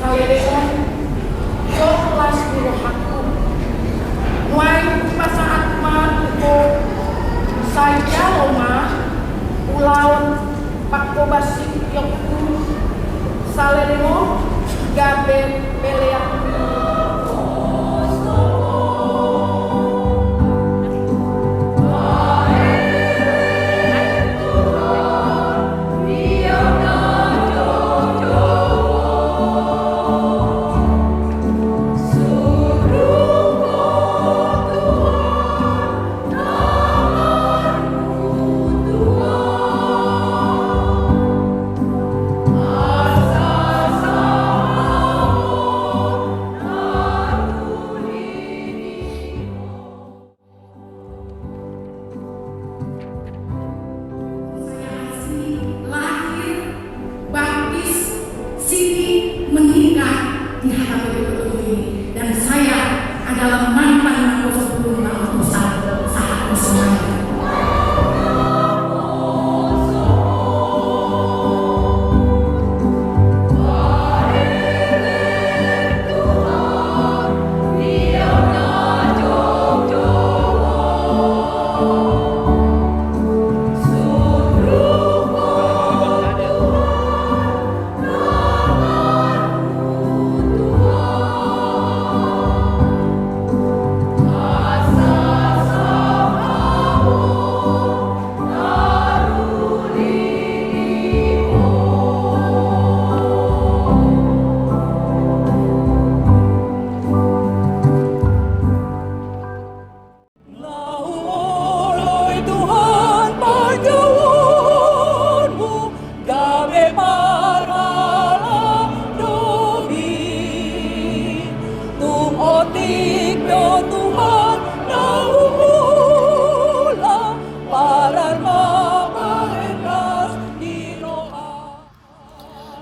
Saleremon yo kelas biro hakku nuai pasaat man ko saya loma ulawan pakko basik yokku Saleremon gabe peleak di HKBP Petodjo ini, dan saya adalah mantan Menko 10 tahun saat semuanya.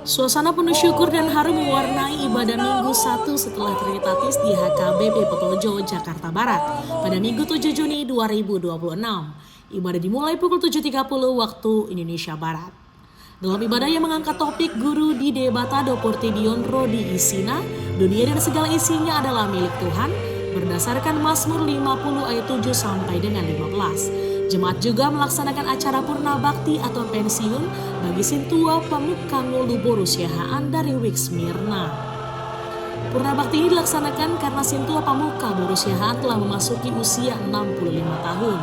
Suasana penuh syukur dan haru mewarnai ibadah Minggu 1 setelah Trinitatis di HKBP Petodjo, Jakarta Barat pada Minggu 7 Juni 2026. Ibadah dimulai pukul 7.30 waktu Indonesia Barat. Dalam ibadah yang mengangkat topik Guru di Debata do Portidion Rodi Isina, dunia dan segala isinya adalah milik Tuhan, berdasarkan Mazmur 50 ayat 7 sampai dengan 15. Jemaat juga melaksanakan acara Purna Bakti atau pensiun bagi Sintua Pamuka Ngulu Borusiahaan dari Wik Smyrna. Purna Bakti ini dilaksanakan karena Sintua Pamuka Borusiahaan telah memasuki usia 65 tahun.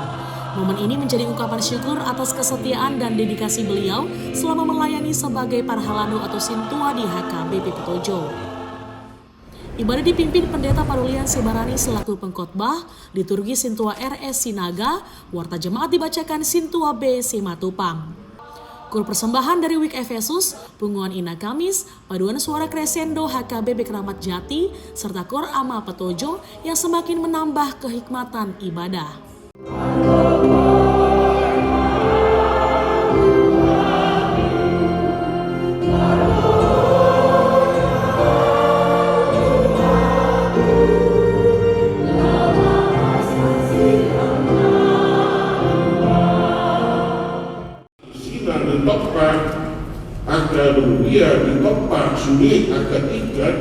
Momen ini menjadi ungkapan syukur atas kesetiaan dan dedikasi beliau selama melayani sebagai Parhalado atau Sintua di HKBP Petodjo. Ibadah dipimpin Pendeta Parulian Sebarani selaku pengkhotbah, liturgi Sintua RS Sinaga, warta jemaat dibacakan Sintua B Simatupang. Kur persembahan dari Wik Efesus, Punguan Ina Kamis, paduan suara crescendo HKBP Keramat Jati, serta Kor Ama Petodjo yang semakin menambah kehikmatan ibadah. Ditopang agar dunia ditopang sulit agar ikan.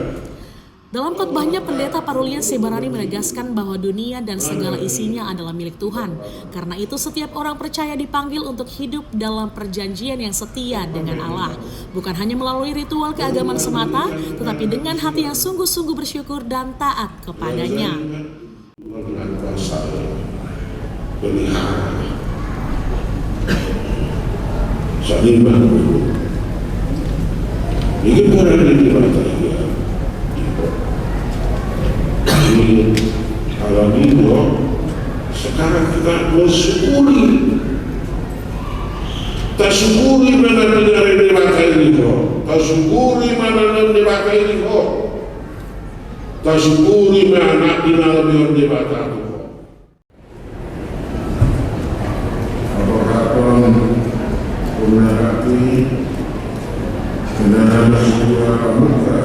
Dalam khotbahnya, Pendeta Parulian Sebarani menegaskan bahwa dunia dan segala isinya adalah milik Tuhan. Karena itu setiap orang percaya dipanggil untuk hidup dalam perjanjian yang setia dengan Allah. Bukan hanya melalui ritual keagamaan semata, tetapi dengan hati yang sungguh-sungguh bersyukur dan taat kepadanya. Dengan kuasa pelihara saling bantu. Ini bukan di mata dia. Kalau itu sekarang kita bersyukuri. Tak syukuri mana yang dipakai ini kok. Tak syukuri mana yang dipakai ini kok. Tak syukuri mana yang dipakai ini kok. Apakah Purnabakti kendaraan Sintua Pamuka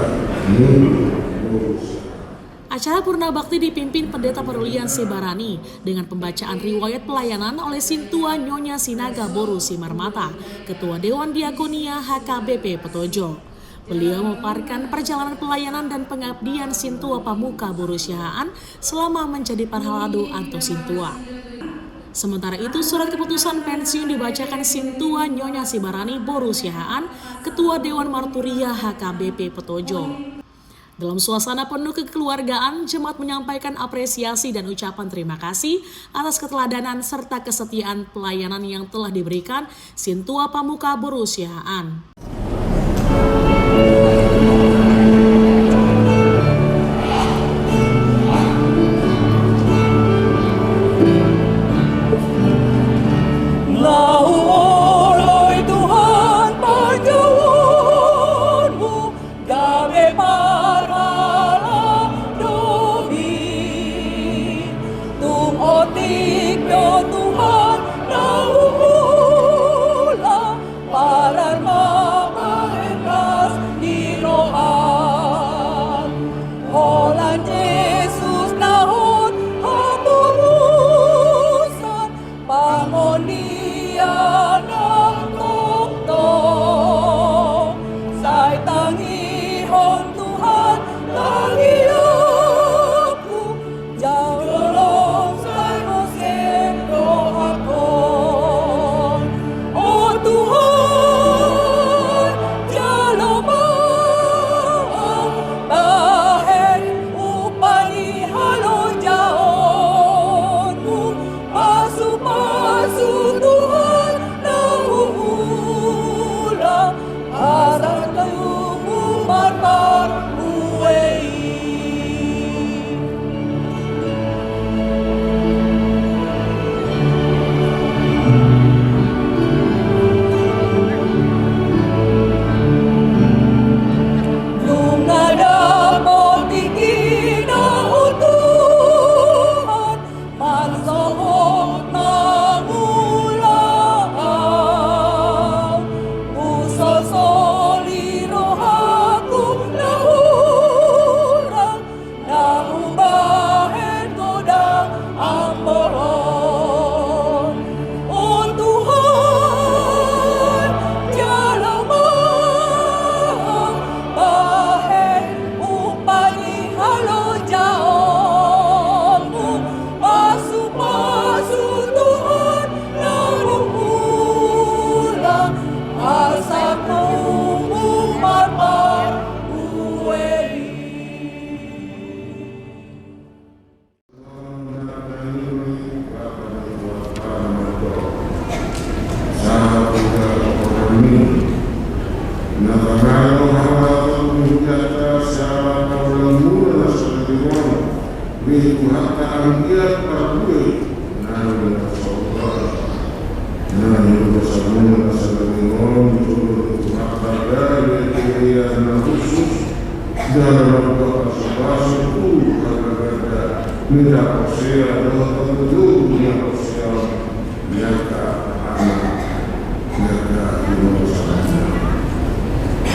Acara Purna Bakti dipimpin Pendeta Parulian Sebarani dengan pembacaan riwayat pelayanan oleh Sintua Nyonya Sinaga Boru Simarmata, Ketua Dewan Diakonia HKBP Petodjo. Beliau memaparkan perjalanan pelayanan dan pengabdian Sintua Pamuka Borusiahaan selama menjadi Parhalado atau Sintua. Sementara itu, surat keputusan pensiun dibacakan Sintua Nyonya Sibarani Borusiahaan, Ketua Dewan Marturia HKBP Petojo. Dalam suasana penuh kekeluargaan, jemaat menyampaikan apresiasi dan ucapan terima kasih atas keteladanan serta kesetiaan pelayanan yang telah diberikan Sintua Pamuka Borusiahaan.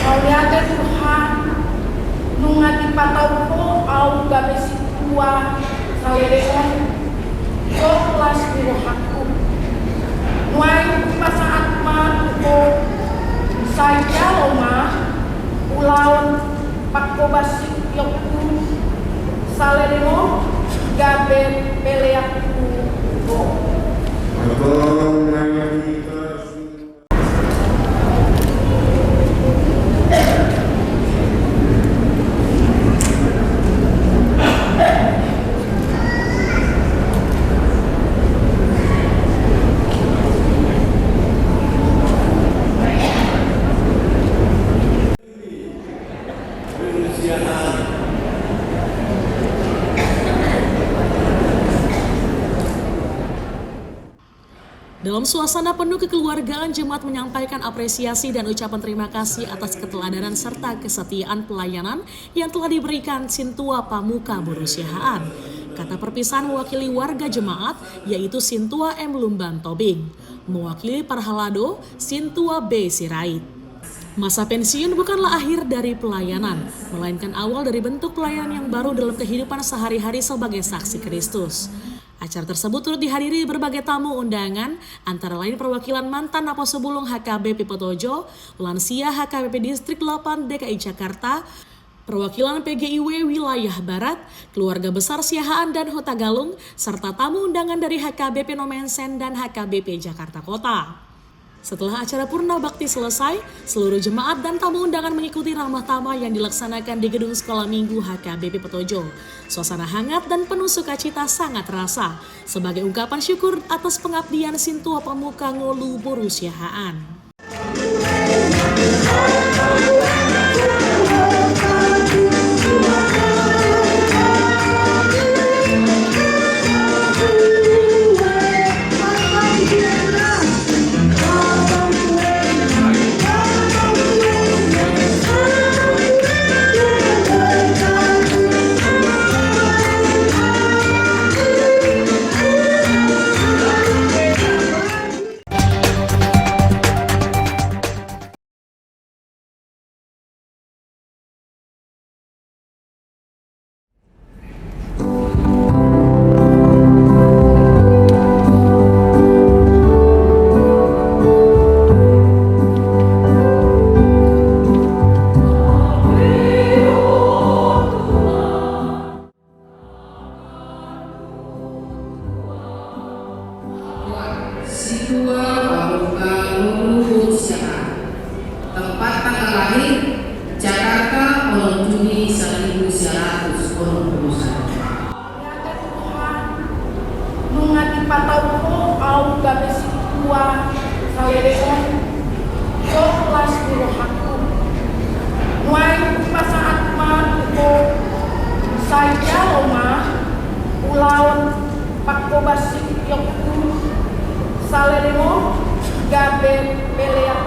Kaliate Tuhan, nungati patauko au gabe situa sawereon kelas dirohaku. Nuai pasaat ma ko saya loma ulaon pakko basik yokku saleremo gabe peleakku ko. Dalam suasana penuh kekeluargaan, jemaat menyampaikan apresiasi dan ucapan terima kasih atas keteladanan serta kesetiaan pelayanan yang telah diberikan Sintua Pamuka Borusiahaan. Kata perpisahan mewakili warga jemaat, yaitu Sintua M. Lumban Tobing. Mewakili Parhalado, Sintua B. Sirait. Masa pensiun bukanlah akhir dari pelayanan, melainkan awal dari bentuk pelayanan yang baru dalam kehidupan sehari-hari sebagai saksi Kristus. Acara tersebut turut dihadiri berbagai tamu undangan, antara lain perwakilan mantan Naposebulung HKBP Petojo, lansia HKBP Distrik 8 DKI Jakarta, perwakilan PGIW Wilayah Barat, keluarga besar Siahaan dan Huta Galung, serta tamu undangan dari HKBP Nomensen dan HKBP Jakarta Kota. Setelah acara Purna Bakti selesai, seluruh jemaat dan tamu undangan mengikuti ramah tamah yang dilaksanakan di Gedung Sekolah Minggu HKBP Petojo. Suasana hangat dan penuh sukacita sangat terasa sebagai ungkapan syukur atas pengabdian Sintua Pemuka Ngolu Boru Siahaan. Sintua Pemuka Ngolu Boru Siahaan. Tempat tanggal lahir Jakarta 10 Juni 1921. Ya Tuhan, nungati patauku au gabe sintua sawereon so kelas dirohaku. Nuai pasaat man ko saya oma ulawan pakobasi yokku saleremo gabe peleak.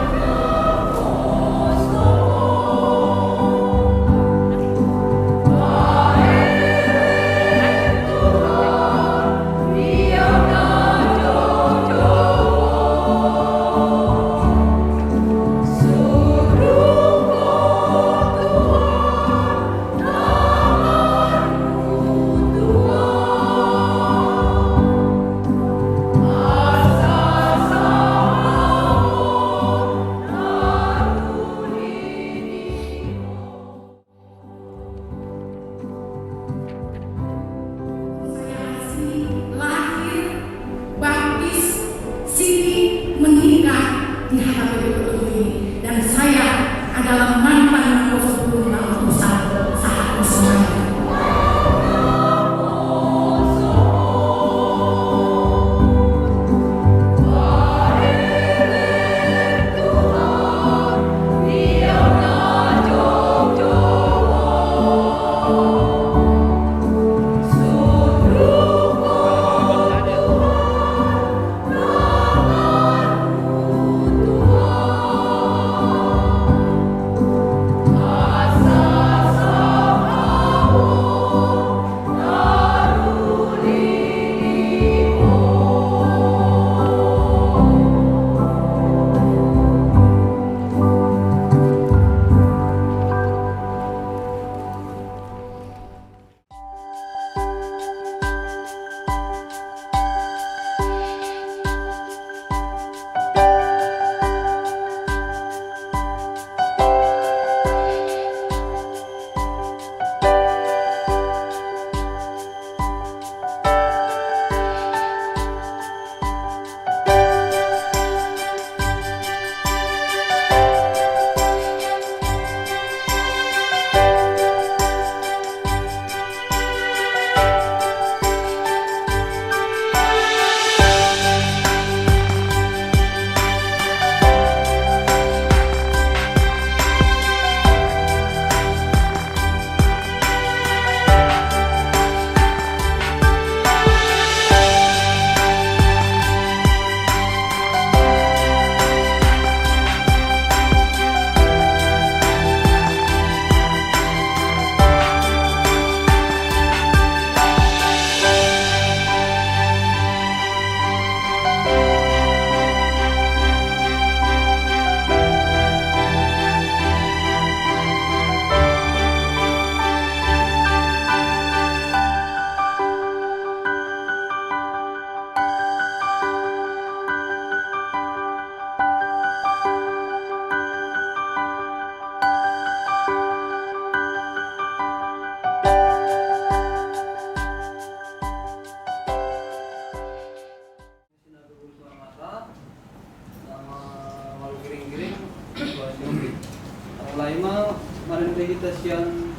kita siang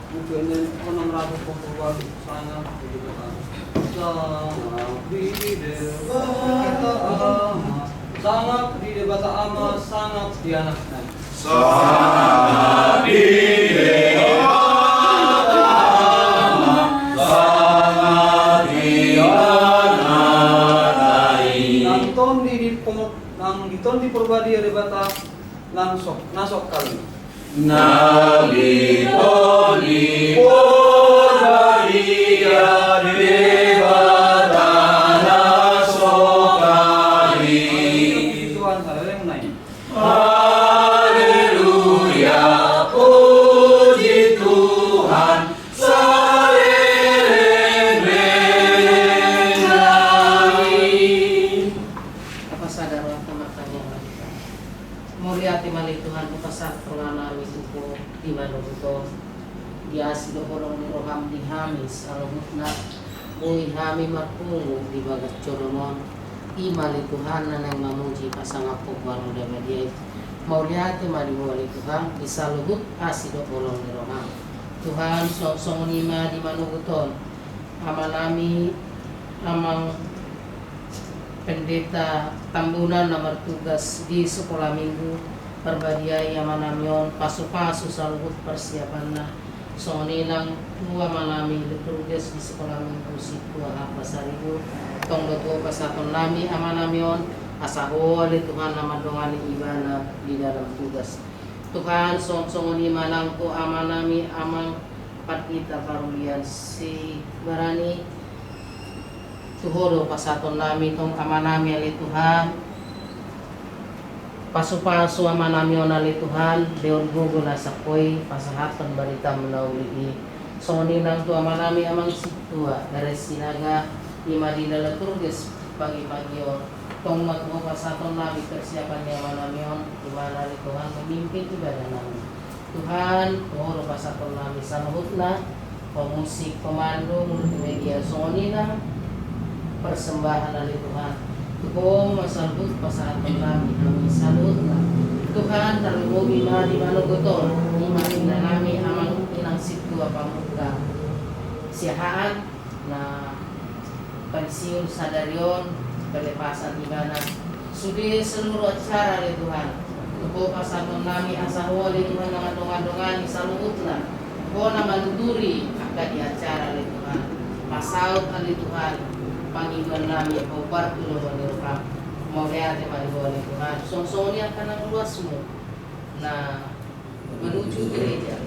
mungkin orang rabu pembuat sana begitu kan. Sangat di debata ama, sangat di debata ama, sangat di anak naik. Sangat di debata ama, sangat di anak naik. Nang diton di perbadi debata nasok kali. Nabi Toni Podaria Debata Nasokari. Tuhan ada yang naik. Haleluya, puji Tuhan, saleh-lelah. Apa sadar waktu makanya Moriati mali Tuhan pasat pengalami suku di mana buto diasi do orang di roham di hamis alhutna ui hami marpungu di bagat coromon imali Tuhan nanang mamuji pasang apok baru dama dia Moriati mali Tuhan bisa luhut asi do orang di roham Tuhan song lima di mana buton amanami amang pendeta Tambunan nomor tugas di sekolah minggu perbadiai amanamion pasu-pasu saluhut persiapanna sonilang tua manami tugas di sekolah minggu situa apa saribu tong dotua pasaton nami amanamion asaho ali Tuhan nama dongani ibana di dalam tugas Tuhan song-songoni manangku amanami amang pat kita karulian si barani Tuhoro pasaton nami tong amanami ali Tuhan pasu-pasu amanami onali Tuhan deon gugo na sakoy pasahaton barita menauli soni nang tu amanami amang situa dari sinaga lima dinala turges pagi-pagi on tong magmo pasaton nami persiapan ni amanami on dimana ali Tuhan memimpin ibadah nami Tuhan tuhoro pasaton nami sanuhutna pemusik pemandu multimedia soni na persembahan dari Tuhan. Tuhan masambut pasaton kami kami salut Tuhan terlebih na di mana gotol di mana nami amang inang situ apa muka siahaan na pensiun sadarion pelepasan di mana sudi seluruh acara dari Tuhan. Tuhan pasaton nami asahu dari Tuhan nama dongan-dongan salutlah. Tuhan nama luturi akan di acara dari Tuhan. Pasaut dari Tuhan. Panggilan nami obar tulo ni Tuhan mau lihat mari boleh Tuhan song-song ni akan ang luasmu na menuju gereja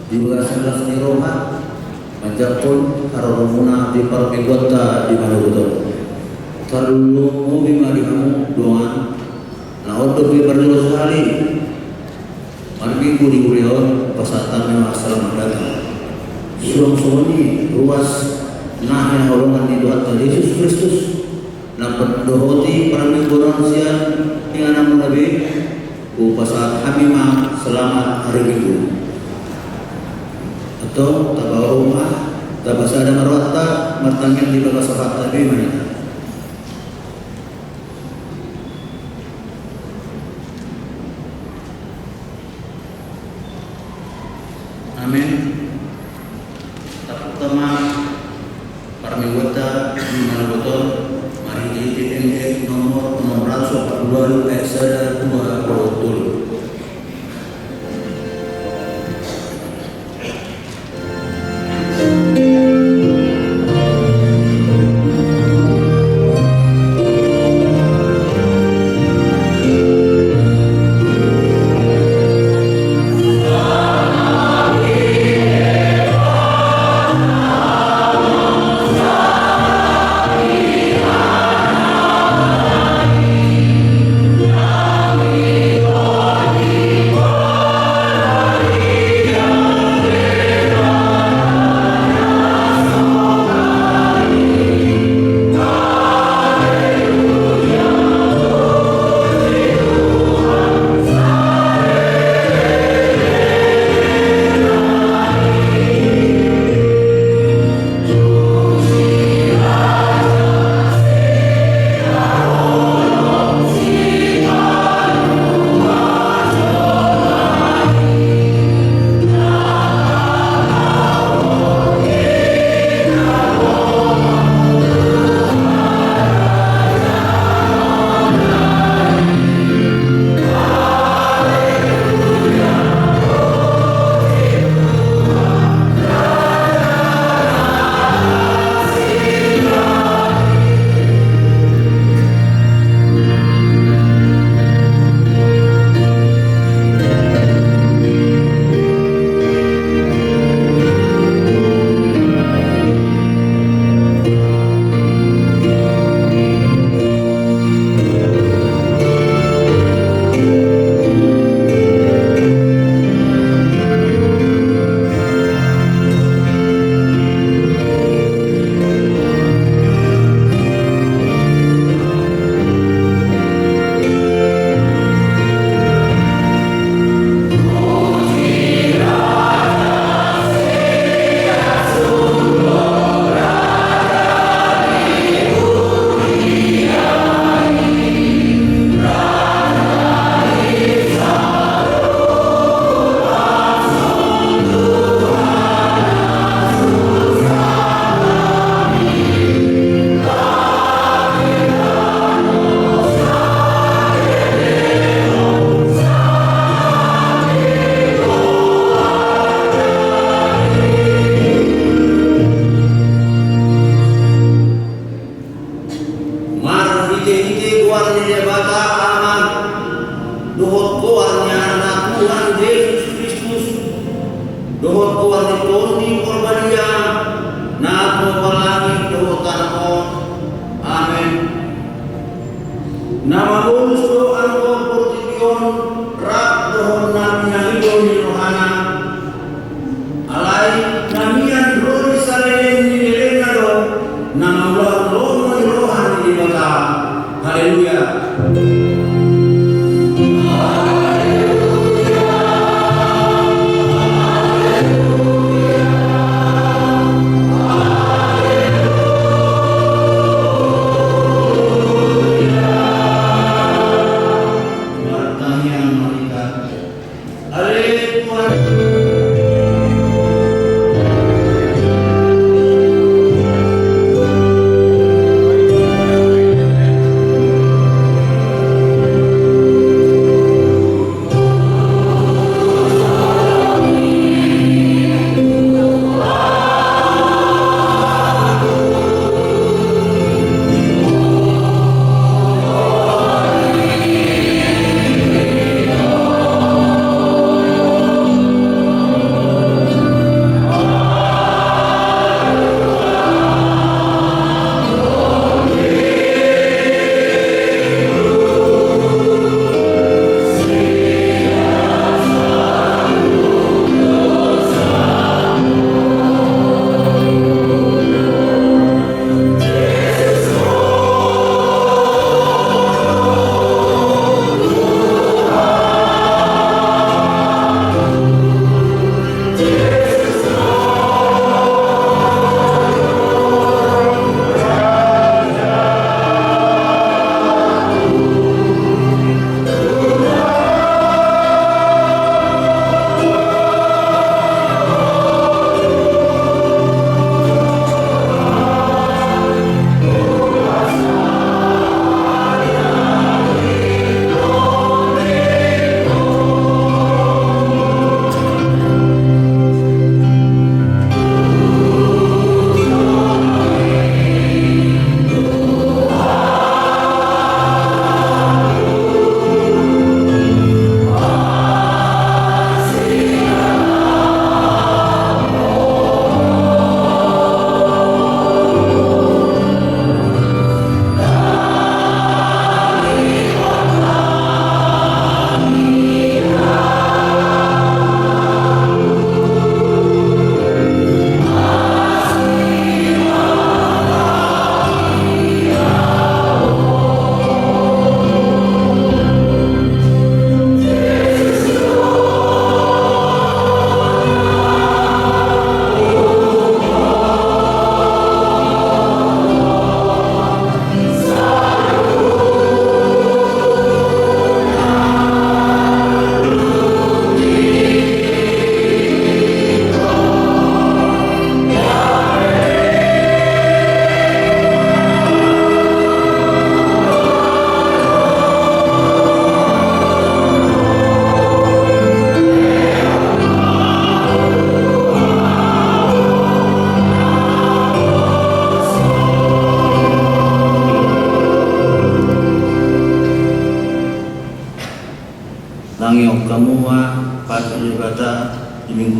di bulan 11 ni Roma menjapun harumuna di parmigota di mana betul terlalu mau bimari kamu doang na odo bi berdoa sekali minggu di Urion pasatan yang asal datang song-song ni ruas nah yang holongan di Tuhan Yesus Kristus na pendohoti para mingguan siang dengan nama Nabi upasa kami mah selamat hari Minggu atau tabawa rumah tabasa ada marwata martangin di bawah sahabat Nabi mana amin pertama para anggota di mana betul mari di TND nomor 642 Eksada 20.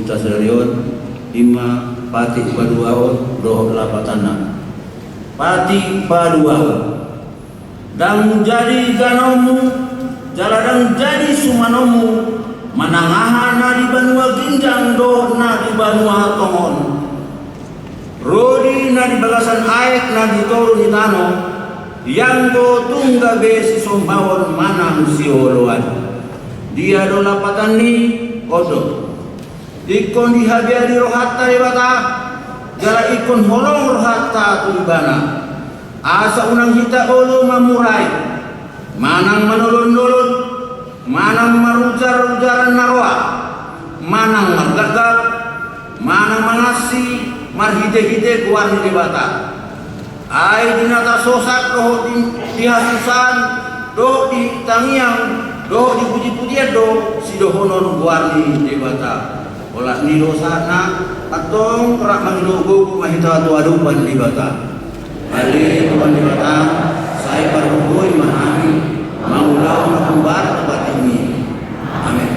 tasarion ima pati paduaon doh lapatana pati paduaon dang jadi ganomu jaladang jadi sumanomu manangahan na di banua ginjang doh na di banua tongon rodi na di balasan aek na di toro ni tano yang do tungga be si sombawon manang si oloan dia do lapatan ni odo ikon dihabiari rohatta ribata jala ikon holong rohatta tulibana asa unang hita olo mamurai manang manolon-nolon manang marujar-rujaran narwa manang margagap manang mangasi marhide-hide kuarni ribata ai dinata sosak doh di hasusan doh di tangiang doh di puji-pujian doh si dohonon guarni debata olah ni dosana atong rak mangilogo mahita tu adupan debata ali tuan debata saya parugoi mahami maulau makumbar tempat ini amin.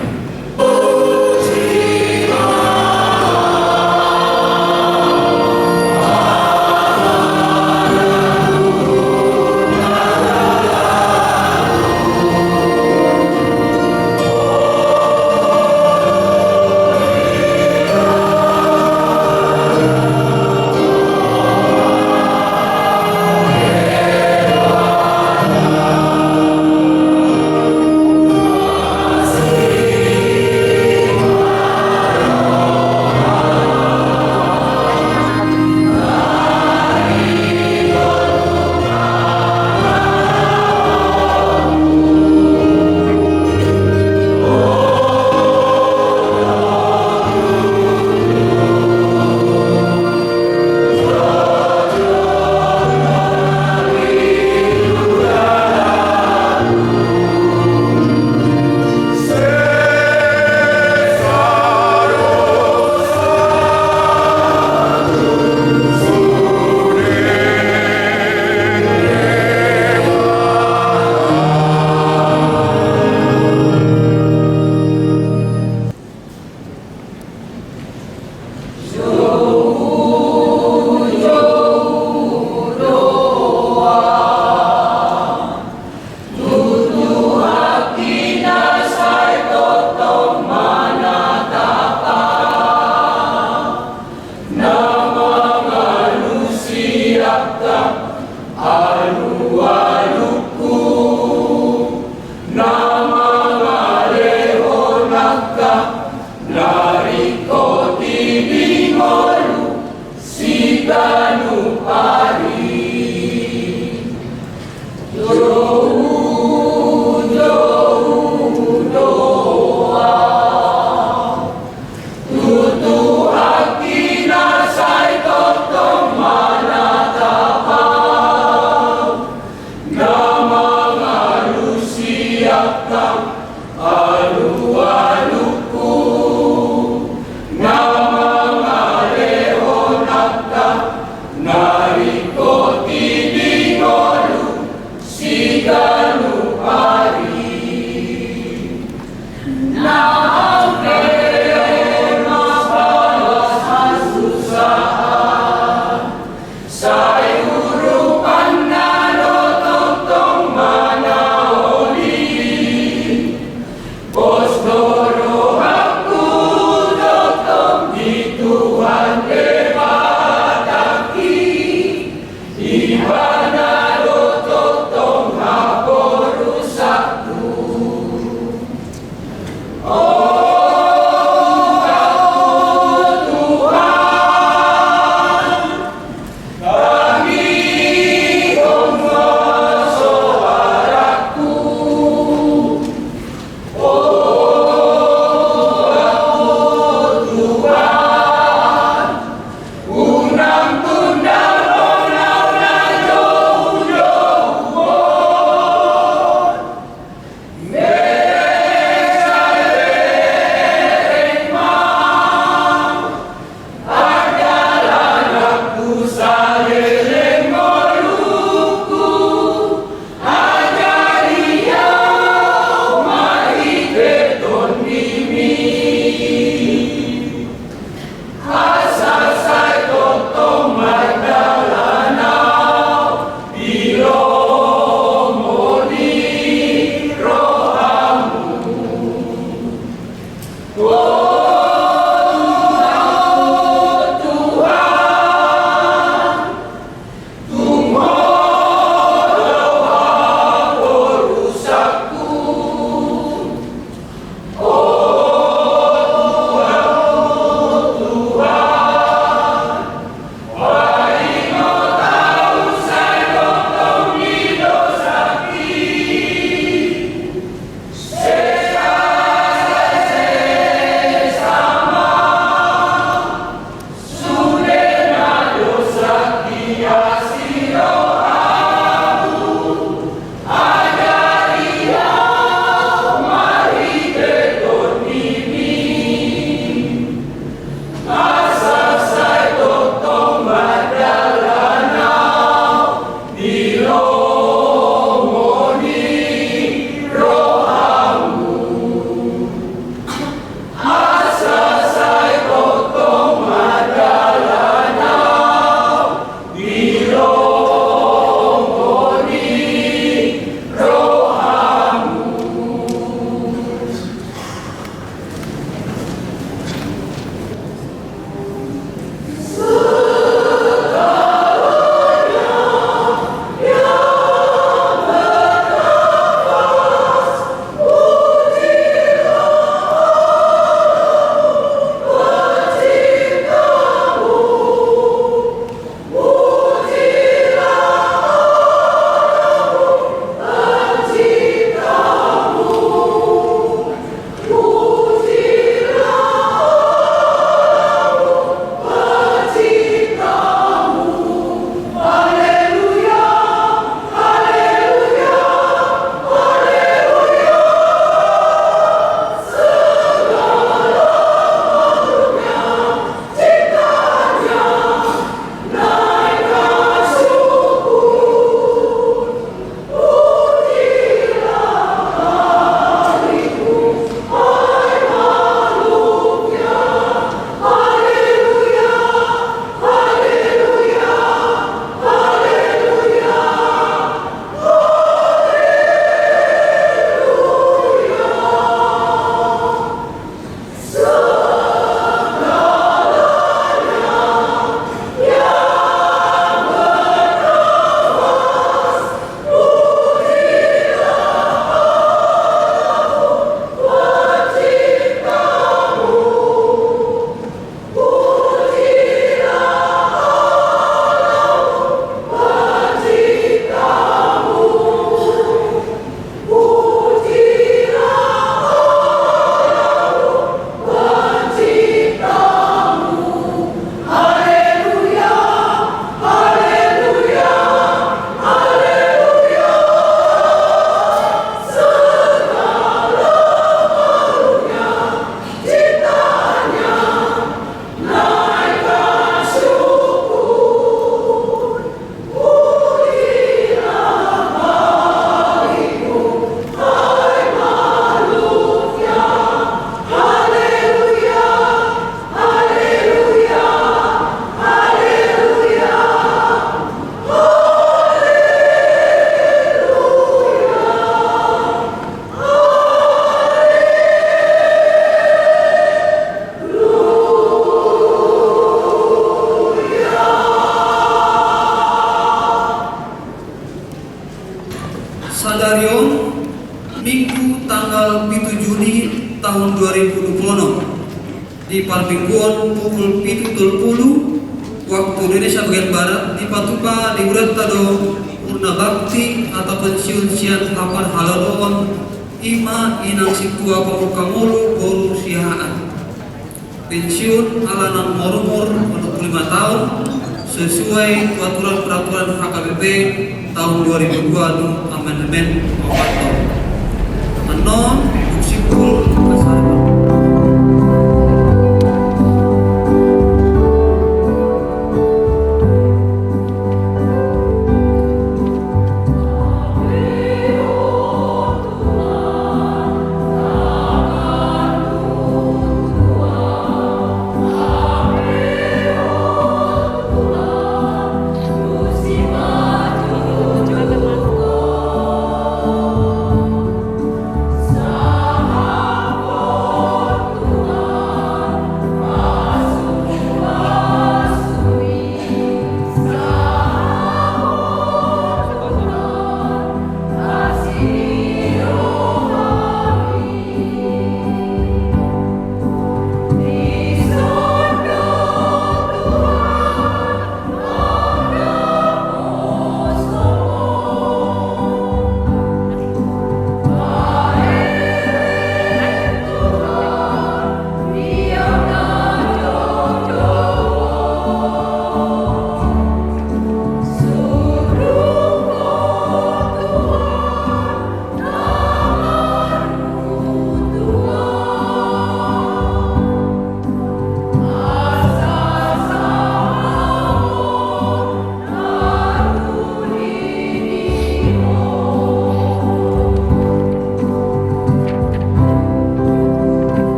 Nari tahun 2026 di Parmingguan pukul 7.30 waktu Indonesia bagian Barat di Patupa di Uratado Purna Bakti atau pensiun sian kapan halalon ima inang situa pamukamulu boru sihaan pensiun alanan morumur 45 tahun sesuai peraturan HKBP tahun 2002 amandemen 4 tahun. Anon Sipul Kasar. Sama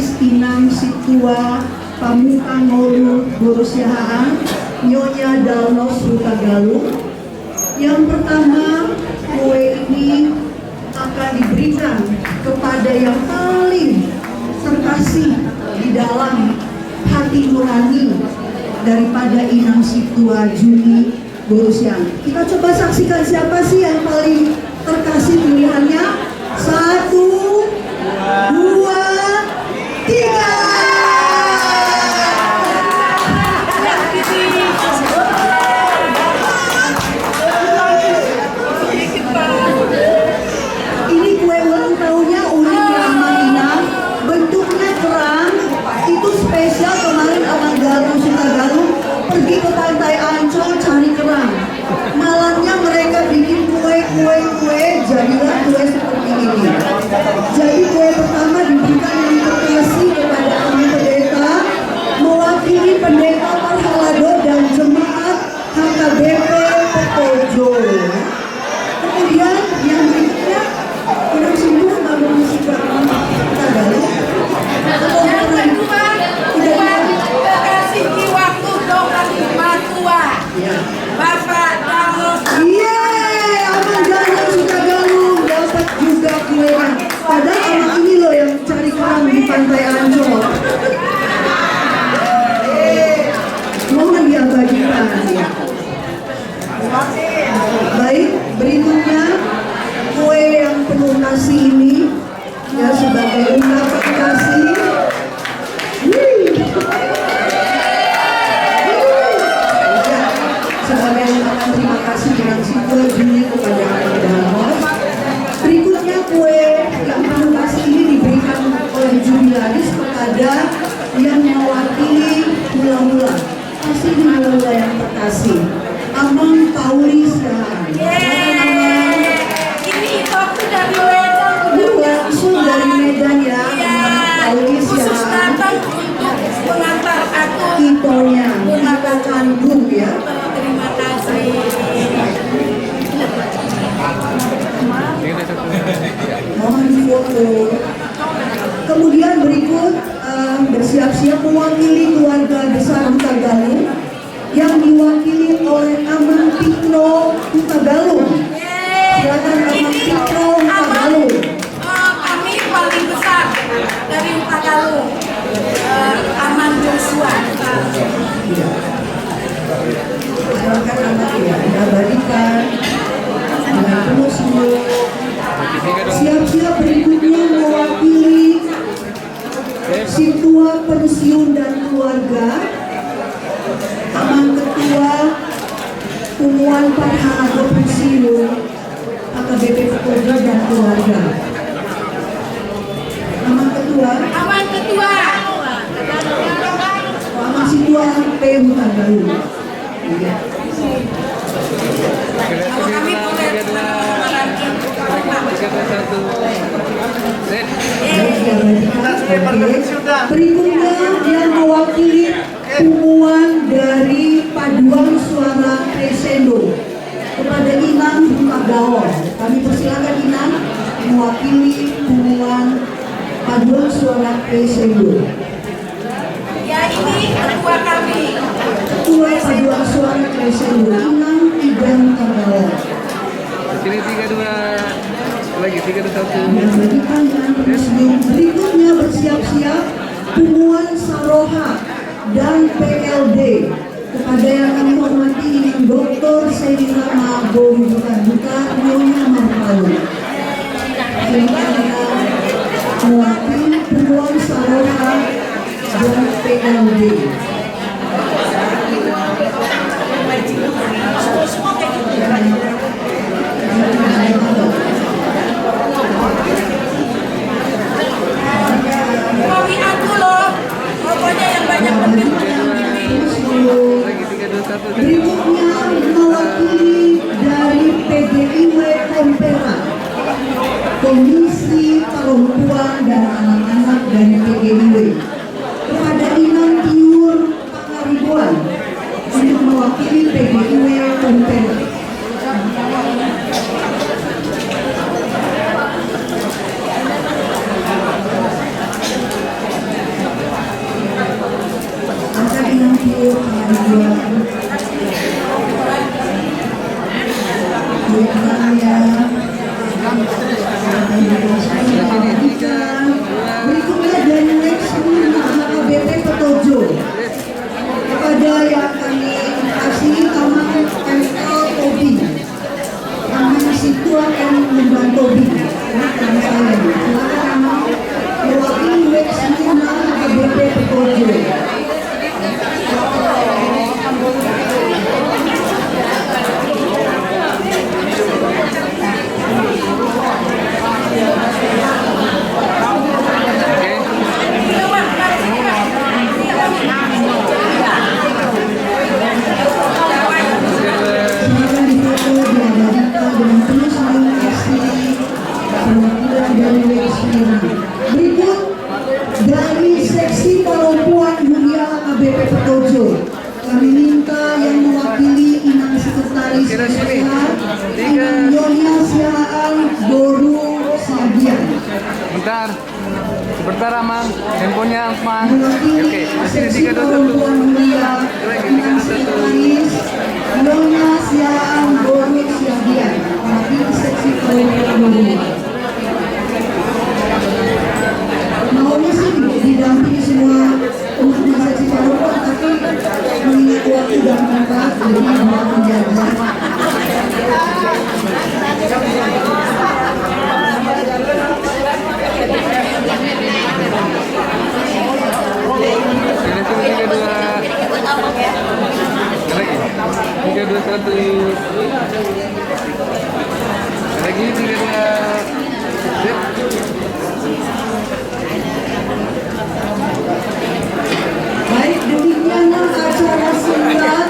Jubilaris Inang Situa Pamuka Ngolu Borusiahaan Nyonya Dalnos Hutagaluh. Yang pertama, kue ini akan diberikan kepada yang paling terkasih di dalam hati nurani daripada Inang Situa Juni Borusiahaan. Kita coba saksikan siapa sih yang paling terkasih pilihannya. 1, 2, 3. Ini kue ulang tahunnya unik Mama Inang, bentuknya kerang, itu spesial. Kemarin Abang Galuh Sutagaluh pergi ke Pantai Ancol cari kerang. Malamnya mereka bikin kue, jadilah kue seperti ini. Jadi kue pertama diberikan yang terkasih kepada Kami Pendeta, mewakili Pendeta Parhalado dan Jemaat HKBP Petojo. Kemudian yang berikutnya, kurang singgung baru masih kita galuh. Yang kedua, kasih di waktu doa tua. Bapak Dalnos. Yeay, Abang Dalnos Hutagaluh dapat juga kuenya. Padahal abang ini loh yang cari kerang di Pantai Ancol. Mohon diabadikan. Baik, berikutnya kue yang penuh kasih ini ya sebagai ungkapan kasih. Sebagai ungkapan terima kasih dengan Situa Juni kepada Abang Dalnos. Berikutnya kue yang penuh kasih ini diberikan oleh jubilaris kepada yang mewakili mula-mula. Kasih di mula-mula yang terkasih. Amang Paulisa. Ini itu dari Medan. Langsung dari Medan ya. Paulisa. Khusus datang untuk mengantar aku. Itonya, kita kandung ya. Terima kasih. Mohon foto. Kemudian berikut bersiap-siap mewakili keluarga besar Hutagaluh yang diwakili oleh Amang Tikno Hutagaluh. Silakan Amang Tikno Hutagaluh. Kami paling besar dari Hutagaluh. Aman Joshua. Silakan Amang ya, diabadikan dengan penuh senyum. Siap-siap berikutnya mewakili Situa Pensiun dan Keluarga, Amang Ketua Pumuan Parhalado Pensiun HKBP Petojo dan Keluarga. Amang Ketua Amang Situa P. Hutagaluh. Kalau kami boleh Berikutnya yang mewakili Pumuan dari Paduan Suara Crescendo kepada Inang Hutagaluh. Kami persilakan Inang mewakili Pumuan Paduan Suara Crescendo. ya ini ketua kami. Ketua Paduan Suara Crescendo Inang Idan Hutagaluh. Sini 3, 2 lagi 3, 2, 1. Memberikan dengan penuh senyum. Berikutnya bersiap-siap Pumuan Saroha dan PLD kepada yang kami hormati Inang Dr. Selina Mago Buka Nyonya Marpalu. Mewakili Pumuan Saroha dan PLD. Kopi aku loh, pokoknya yang banyak Berikutnya mewakili dari PGIW Kompera, Komisi Perempuan dan Anak-anak dari PGIW, kepada Inang Tiur Pakaribuan untuk mewakili PGIW Kompera. jurnalis Nyonya Siaan Boru Sabian. Bentar. Sebentar Amang, handphonenya Amang. Mewakili Oke, sini seksi 3, 2, 1. perempuan mulia Instansi Jurnalis Nyonya Siaan Boru Sabian. Mewakili seksi perempuan mulia. Maunya sih didampingi semua untuk seksi perempuan, tapi mengingat waktu dan tempat jadi mau menjaga. Tiga, dua, satu. Lagi 3, 2. Sip. Baik, demikianlah acara singkat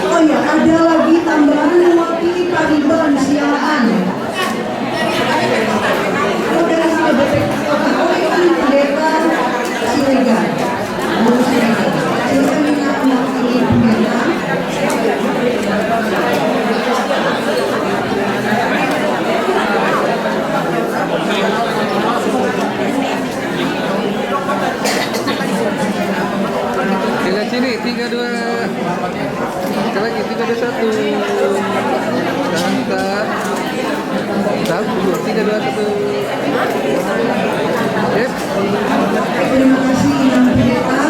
oh ya, ada lagi tambahan mewakili Pariban Siaan. Oh, dari ini pendeta Siregar. Silakan kita mewakili pendeta. Tiga sini, 3, 2. Sekali lagi 3, 2, 1. Angkat. 1, 3, 2, 1. Sip. Terima kasih Yang Pendeta.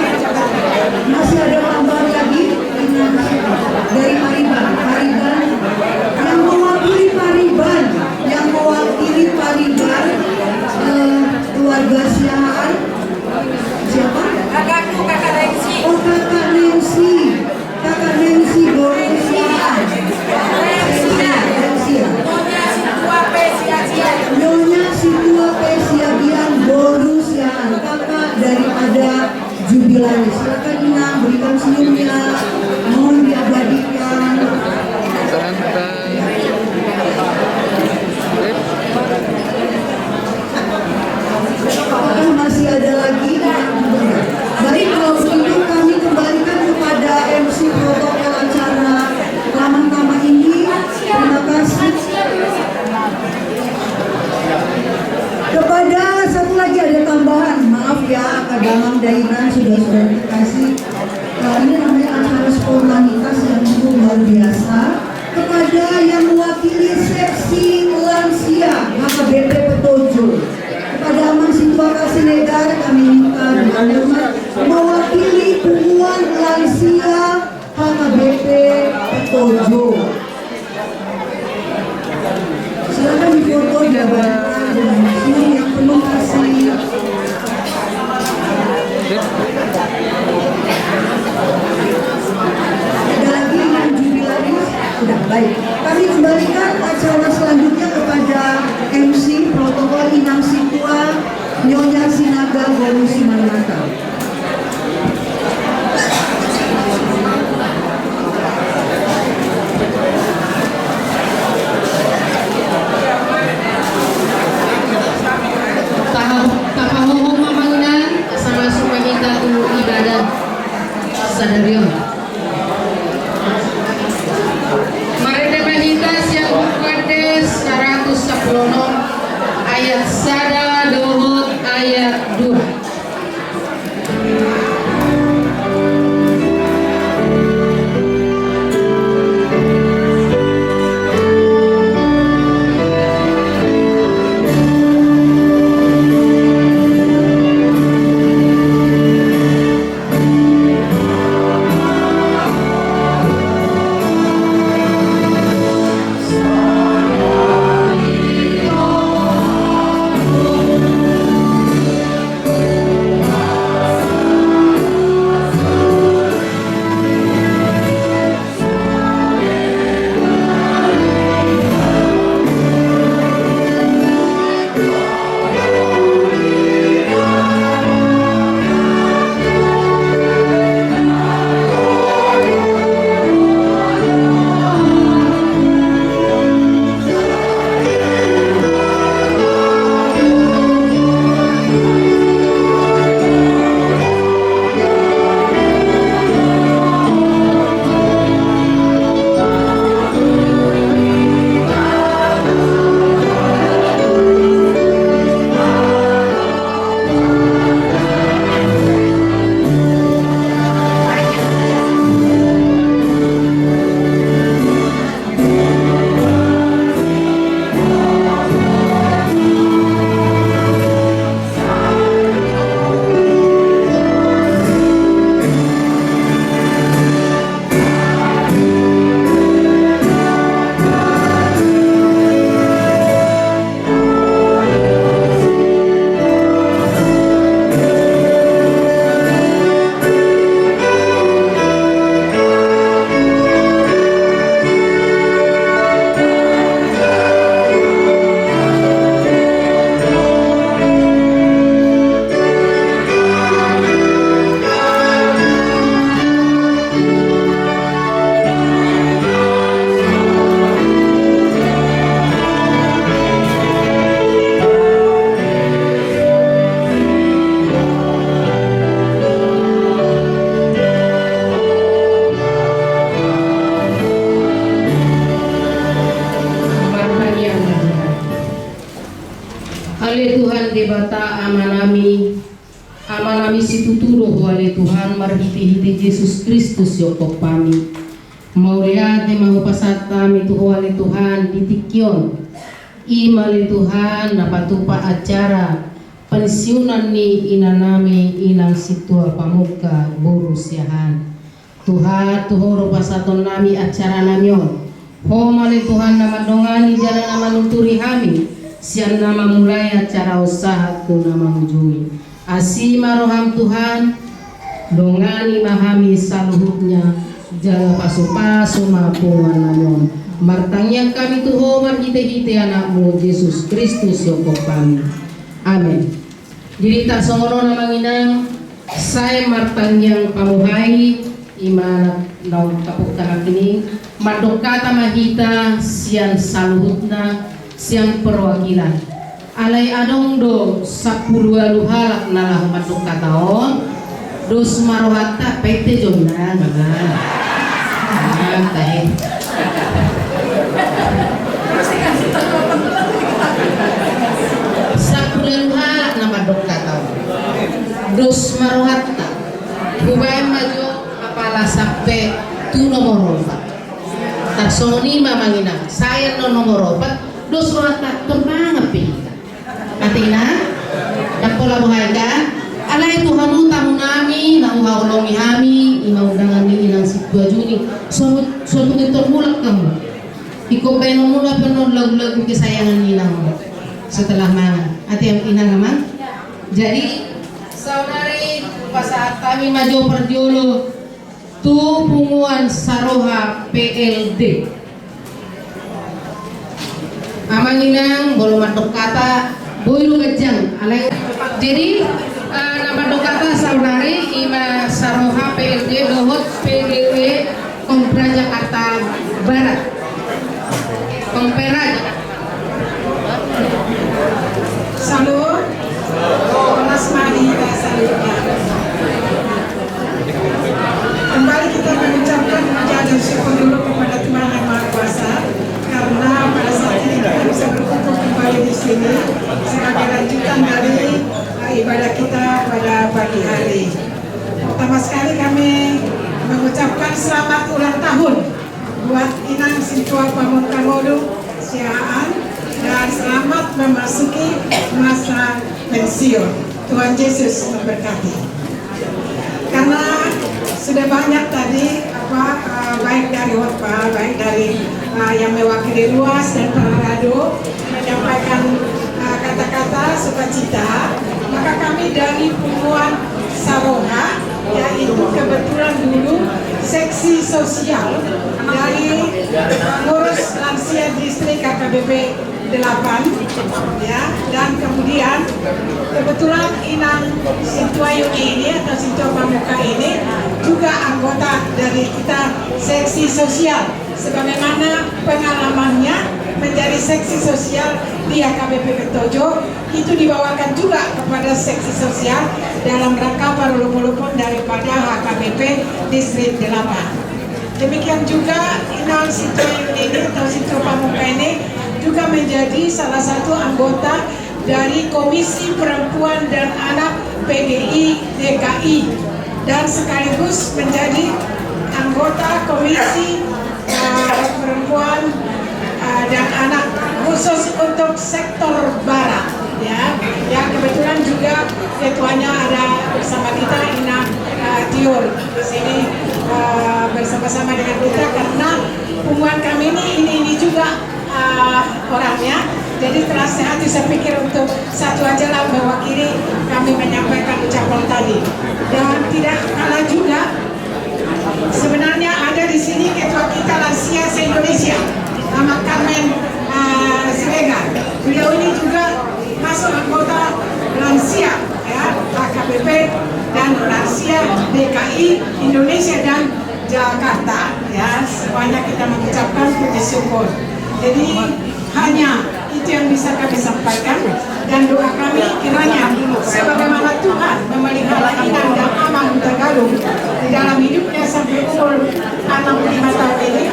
Masih ada tambahan lagi dari Pariban. Yang mewakili Pariban keluarga Siaan. Siapa? Kakakku, kakak Rensi. Oh, kakak Nancy Boru Siaan. Nyonya Situa Pesiagian Boru Siaan, kakak daripada jubilaris. Silakan Inang berikan senyumnya, mohon diabadikan. Santai. Sip. Apakah masih ada lagi? Baik, kalau begitu kami kembalikan kepada MC protokol acara Ramah-Tamah ini. Terima kasih. Kepada satu lagi ada tambahan, maaf ya, Kadamang Dainan sudah dikasih. Ini namanya acara spontanitas yang cukup luar biasa. Kepada yang mewakili seksi lansia HKBP Petojo, kepada Aman Situa Kasinegar kami minta dengan hormat mewakili Puan Lansia HKBP Petojo. Silakan difoto diabadikan dengan senyum yang penuh kasih. Ada lagi yang jubilaris? Sudah, baik. Kami kembalikan acara selanjutnya kepada MC protokol Inang Situa Nyonya Sinaga Boru Simanjuntak. Papahoho Mamangunan sama Sumamita tu ibadah Sadarion. Marede Mahita siang Bukades 110 ayat sada dohot ayat 2. Oh Ale Tuhan debata amanami situtudo ale Tuhan marhiti-hiti Yesus Kristus yokok pami. Mauliate mahupasata mituho ale Tuhan ditikyon. Imale Tuhan napatupa acara pensiunan ni inanami inang situa pamuka burusyahan. Tuhan tuhoro pasaton nami acara namyon. Homale Tuhan nama dongani jalan nama nuturi hami. Sian nama mulai acara usaha tu nama ujungi. Asima roham Tuhan dongani mahami saluhutnya jala pasu-pasu mapungan namyon. Martangnya kami tuho marhite-hite anakmu Yesus Kristus yokok kami. Amin. Jadi tak songono namanginang saya martangyang pamuhay imana daw kapuk kahakini madokata mahita siang saluhutna siang perwakilan alay adong do 10 halak nalah madokataon dos marohata pete jomna mga tahe halak na madokataon dos marohata hubay majo apala sampai tu nomor 4 taksoni mamangina saya no nomor 4 dos rohata kemana pilih katina dapola buhayga alay Tuhan utamu nami na uhaulongi hami imaundangan ni inang si 2 Juni suatu ngitor mulak kamu iko beno mula penon lagu-lagu kesayangan inang setelah mana ati yang inang naman jadi saudari pasaat kami maju perjolo tu punguan saroha PLD amanginang belum matok kata boylu gejang alay jadi nama dokata saudari ima saroha PLD dohot PGW Kompra Jakarta Barat Kompera Salut, Mas Mari salutnya. Kembali kita mengucapkan puja dan syukur dulu kepada Tuhan Yang Maha Kuasa karena pada saat ini kita bisa berkumpul kembali di sini sebagai lanjutan dari ibadah kita pada pagi hari. Pertama sekali kami mengucapkan selamat ulang tahun buat Inang Situa Pamukamodo Siaan dan selamat memasuki masa pensiun. Tuhan Yesus memberkati. Karena sudah banyak tadi baik dari khotbah, baik dari yang mewakili luas dan para rado menyampaikan kata-kata sukacita, maka kami dari Punguan Saroha, yaitu kebetulan dulu seksi sosial dari ngurus lansia distrik KKBP 8 ya, dan kemudian kebetulan Inang Situa Yuni ini atau Situa Pamuka ini juga anggota dari kita seksi sosial sebagaimana pengalamannya menjadi seksi sosial di HKBP Petojo itu dibawakan juga kepada seksi sosial dalam rangka parulupun daripada HKBP distrik 8. Demikian juga Inang Situa Yuni ini atau Situa Pamuka ini juga menjadi salah satu anggota dari Komisi Perempuan dan Anak PDI DKI dan sekaligus menjadi anggota Komisi Perempuan dan Anak khusus untuk sektor barat ya, yang kebetulan juga ketuanya ada bersama kita Ina Tiur di sini bersama-sama dengan kita karena hubungan kami ini juga orangnya, jadi terasa hati saya pikir untuk satu aja lah mewakili kami menyampaikan ucapan tadi. Dan tidak kalah juga sebenarnya ada di sini ketua kita lansia se-Indonesia nama Carmen Siregar. Beliau ini juga masuk anggota lansia ya HKBP dan lansia DKI Indonesia dan Jakarta ya, semuanya kita mengucapkan puji syukur. Jadi hanya itu yang bisa kami sampaikan dan doa kami kiranya sebagaimana Tuhan memelihara Inang dan Amang Tagalog di dalam hidupnya sampai umur 65 tahun ini,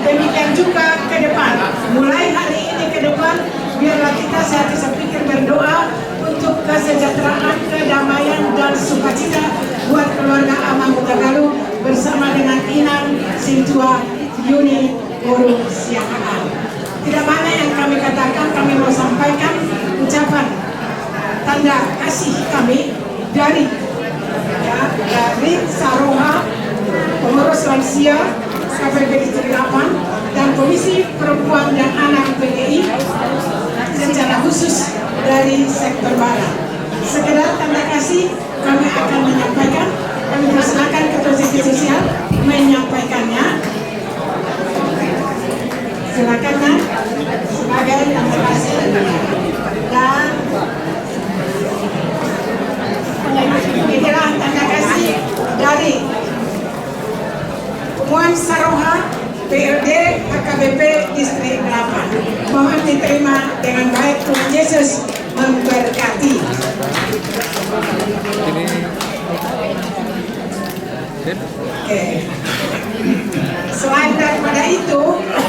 demikian juga ke depan mulai hari ini ke depan biarlah kita saya pikir berdoa tanda kasih kami dari Saroha, pengurus lansia KPP Distrik 8 dan Komisi Perempuan dan Anak PDI secara khusus dari sektor barat. Sekedar tanda kasih kami akan menyampaikan, kami persilakan Ketua Divisi Sosial menyampaikannya. Silakan Nak, sebagai tanda kasih dan inilah tanda kasih dari Puan Saroha PRD HKBP Distrik 8. Mohon diterima dengan baik. Tuhan Yesus memberkati. Selain daripada itu,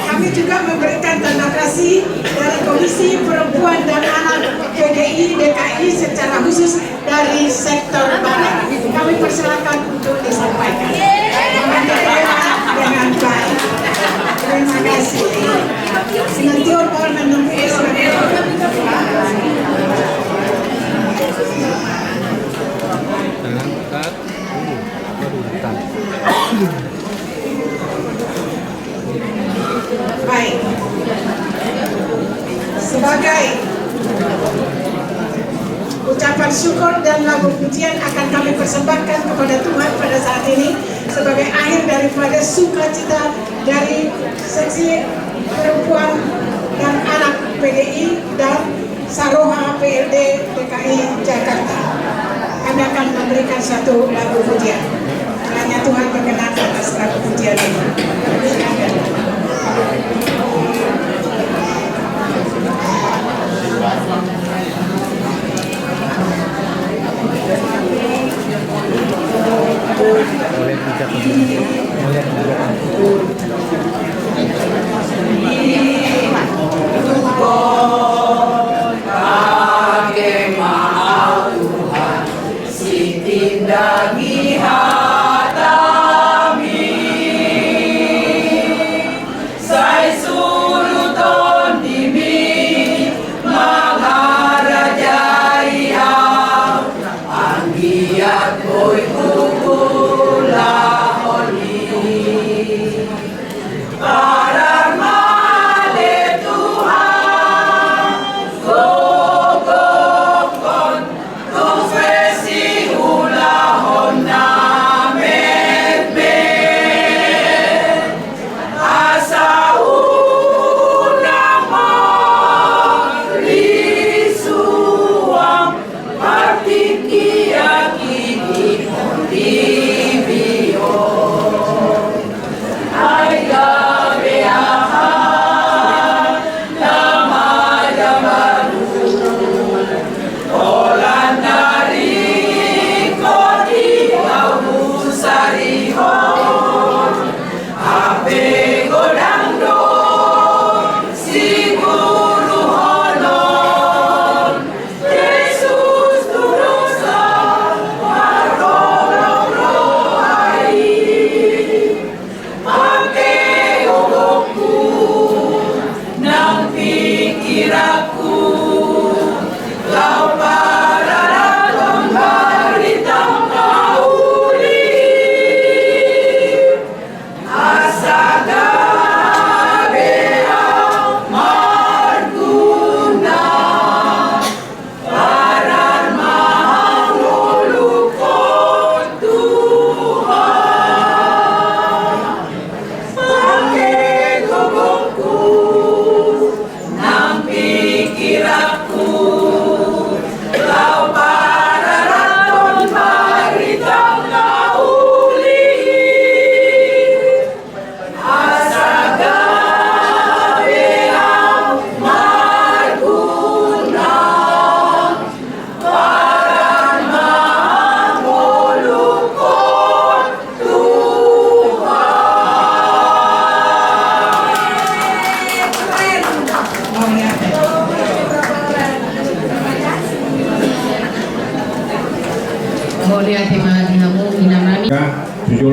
kami juga memberikan tanda kasih dari Komisi Perempuan dan Anak PDI DKI secara khusus dari sektor barat. Kami persilakan untuk disampaikan. Mohon diterima dengan baik. Terima kasih. Sinantior mohon menunggu baik. Sebagai ucapan syukur dan lagu pujian akan kami persembahkan kepada Tuhan pada saat ini sebagai akhir daripada sukacita dari seksi perempuan dan anak PDI dan Saroha PRD DKI Jakarta. Kami akan memberikan satu lagu pujian. Hanya Tuhan berkenan atas lagu pujian ini.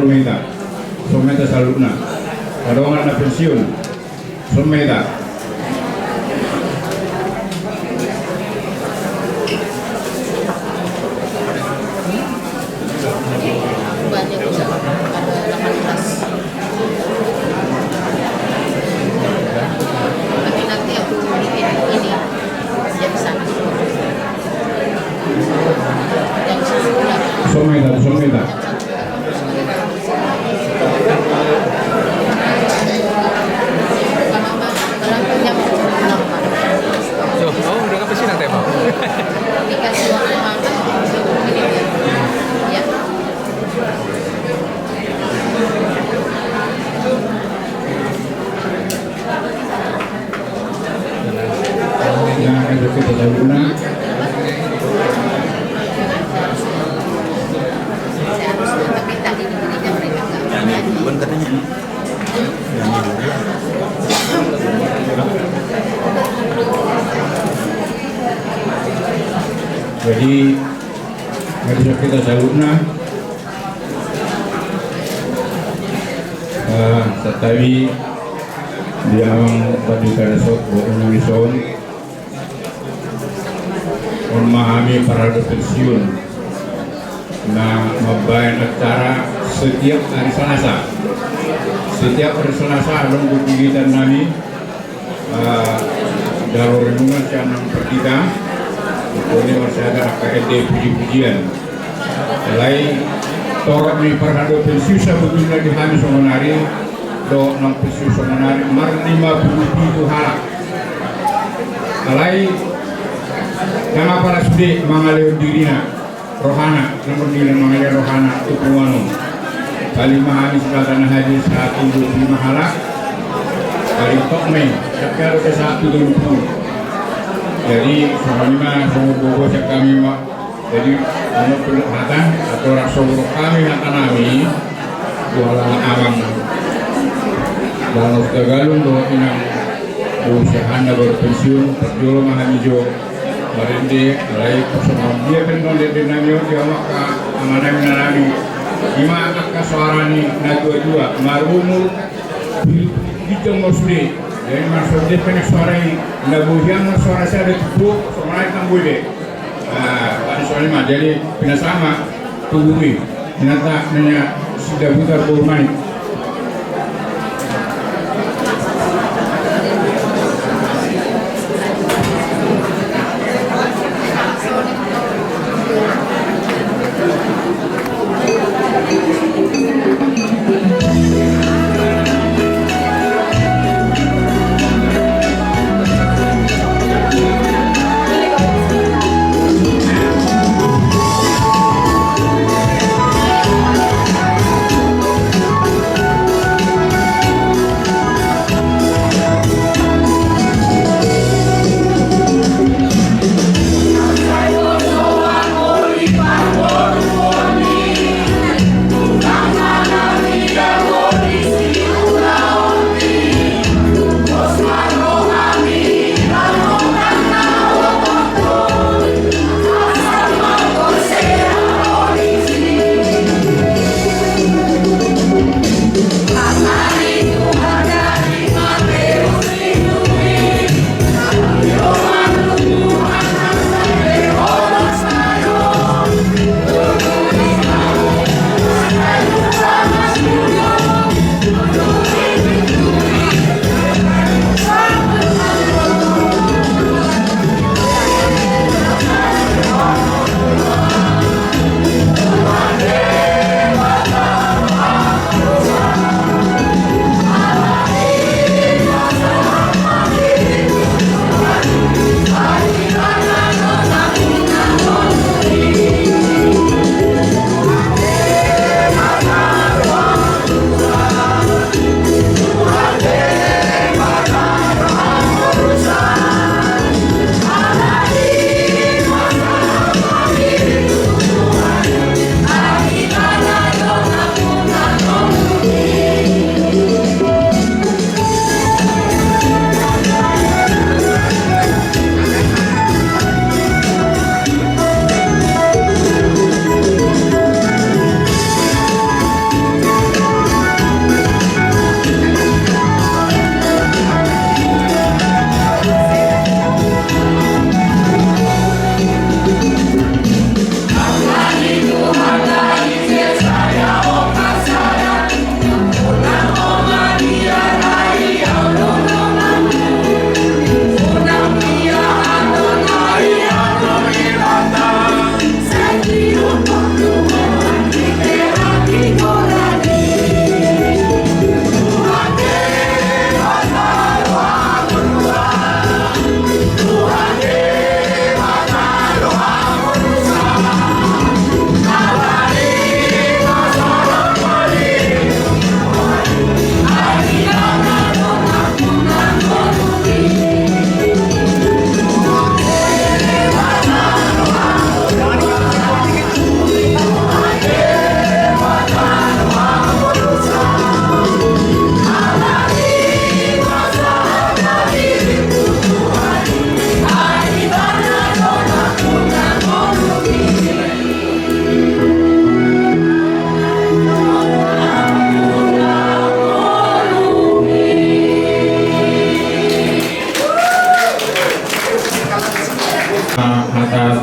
Meta, someta saludna, kadongan na pensiun, someta. Jadi bisa kita salutna tetapi dia pada karasok berunison memahami para pensiun na mabayan acara setiap hari Selasa. Setiap hari Selasa dalam kegiatan kami dalam renungan siang kita ini masih ada KLD puji-pujian. Selain torok ni perhado pensiun sebetulnya di Hamis Somonari do nang pensiun Somonari mar 57 halak. Selain nama para sude mangaleo dirina rohana namun diri mangaleo rohana tupuano kali Hamis Selatan haji 125 halak kali tokme sekitar 120. Jadi semuanya semua bobo kami jadi menurut perhatian atau rasul kami yang kami jualan abang dalam Tagalog do inang usaha na berpensiun perjual mahamijo marinde alai semua dia pendon de dinamio dia maka amanai nalami lima angka suara ni na dua marumur hitung mosli. Jadi masuk dia punya suara ini, nabuhian suara saya ada tubuh, suara itu nabuhi. Pada soal ini, jadi pina sama tubuhi, ternyata nanya sudah buka kurmani.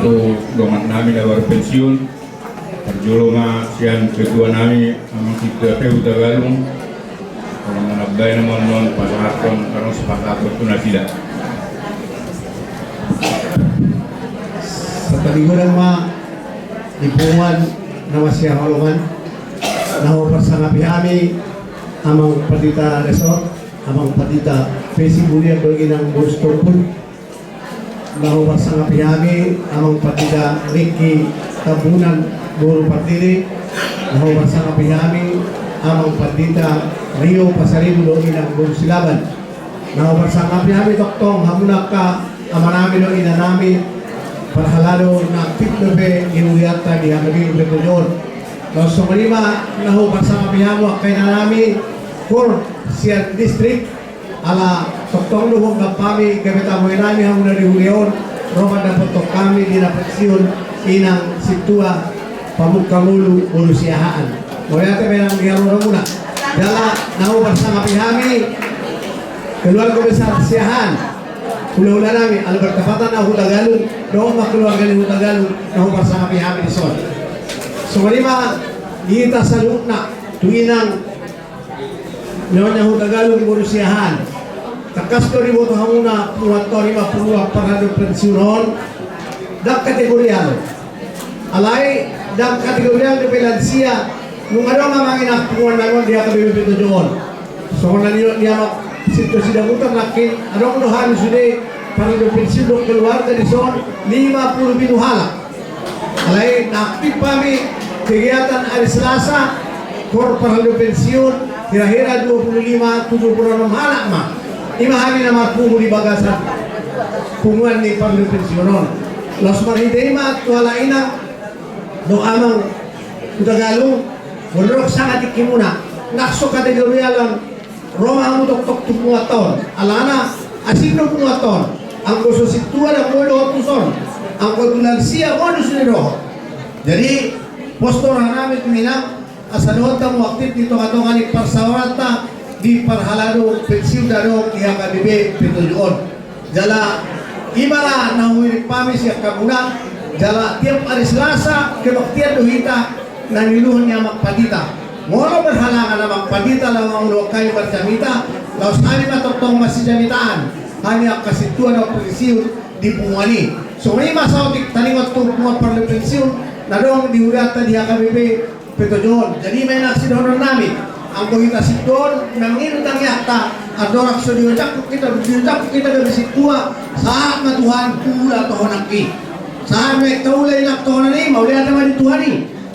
atau dongan nami da pensiun perjolonga sian ketua nami amang kita PU Tagalung orang menabday naman non pasahaton karong sepakat itu tidak. Sa paliguran ma ipungan na masya halungan naho pasangapi-ami amang Patita Resort amang Patita Fesibulia bagi ng gusto pun naho pasangapi-ami amang Patita Ricky Tabunan Guru Partiri naho pasangapi-ami amang Patita Rio Pasaribu doon ng Guru Silaban naho pasangapi-ami Doktong hamunak ka amanami doon inanami parhalado na pitlobe inuyata di hamagin betujon. Los sumalima naho pasangapi-hamo kay nanami for siya district ala Doktong luhong kapami gamita mo inami hamuna di Julion Roma na potok kami di napaksyon inang situa pamukkamulu ulusiyahaan. Moyate menang diarura muna. Dala naho pasangapi-hami keluarga besar siyahan. Hula-hula namin, albertapatan na Hutagalong, doon makeluarga ni Hutagalong na pasangapi-hami ni Son. So, malima, kita sa lukna, tuwinang noon niya Hutagalong burusiyahan. Kakas ko rin mo ito hamuna, puwat ko rin mapuwa para ng pensyonon, dak kategoryal. Alay, dak kategoryal de pelansiya, nung ano nga mga inakuan na yun, diya kami bibito doon. So, kung niya situasi dagutan nakin adong nuhan sudah para do pensiun do keluarga di son 50 binuhala. Alay aktif kami kegiatan hari Selasa kor para do pensiun kira-kira 25 76 anak mah. Imahami na mapumo di bagasan punguan ni para do pensionon. Los maridema tuala inang do amang Tagalog bolrok sangat ikimuna nakso kategori alam Roma ang tok-tok tumuaton. Alana, asigno tumuaton. Ang gusto situa na mo tuson. Ang kontulansiya mo siniro. Jadi, postor namin kuminang asanuot ang aktif dito katongan ni Parsawata di Parhalado pensiun daro kaya kabibe pitujon. Jala, imara na huwirik pami siya kamunang. Jala, tiap hari Selasa, kebaktian dohita na niluhon niya magpadita. Moro berhalangan na magpadita lang ang ulo kayo berjamita laos ani matoktong masijamitaan hanya kasituan ng pensiun di Pumwani. So may masautik talingot kung mga parli pensiun na doon diurata di HKBP Petojon. Jadi may naksidonon namin ang kuhita siton nanginut ang yakta adorak so diucap kita gabi situa saat matuhan pula tohonak ki saat may taulay nak tohonan ni maulihan naman di Tuhan ni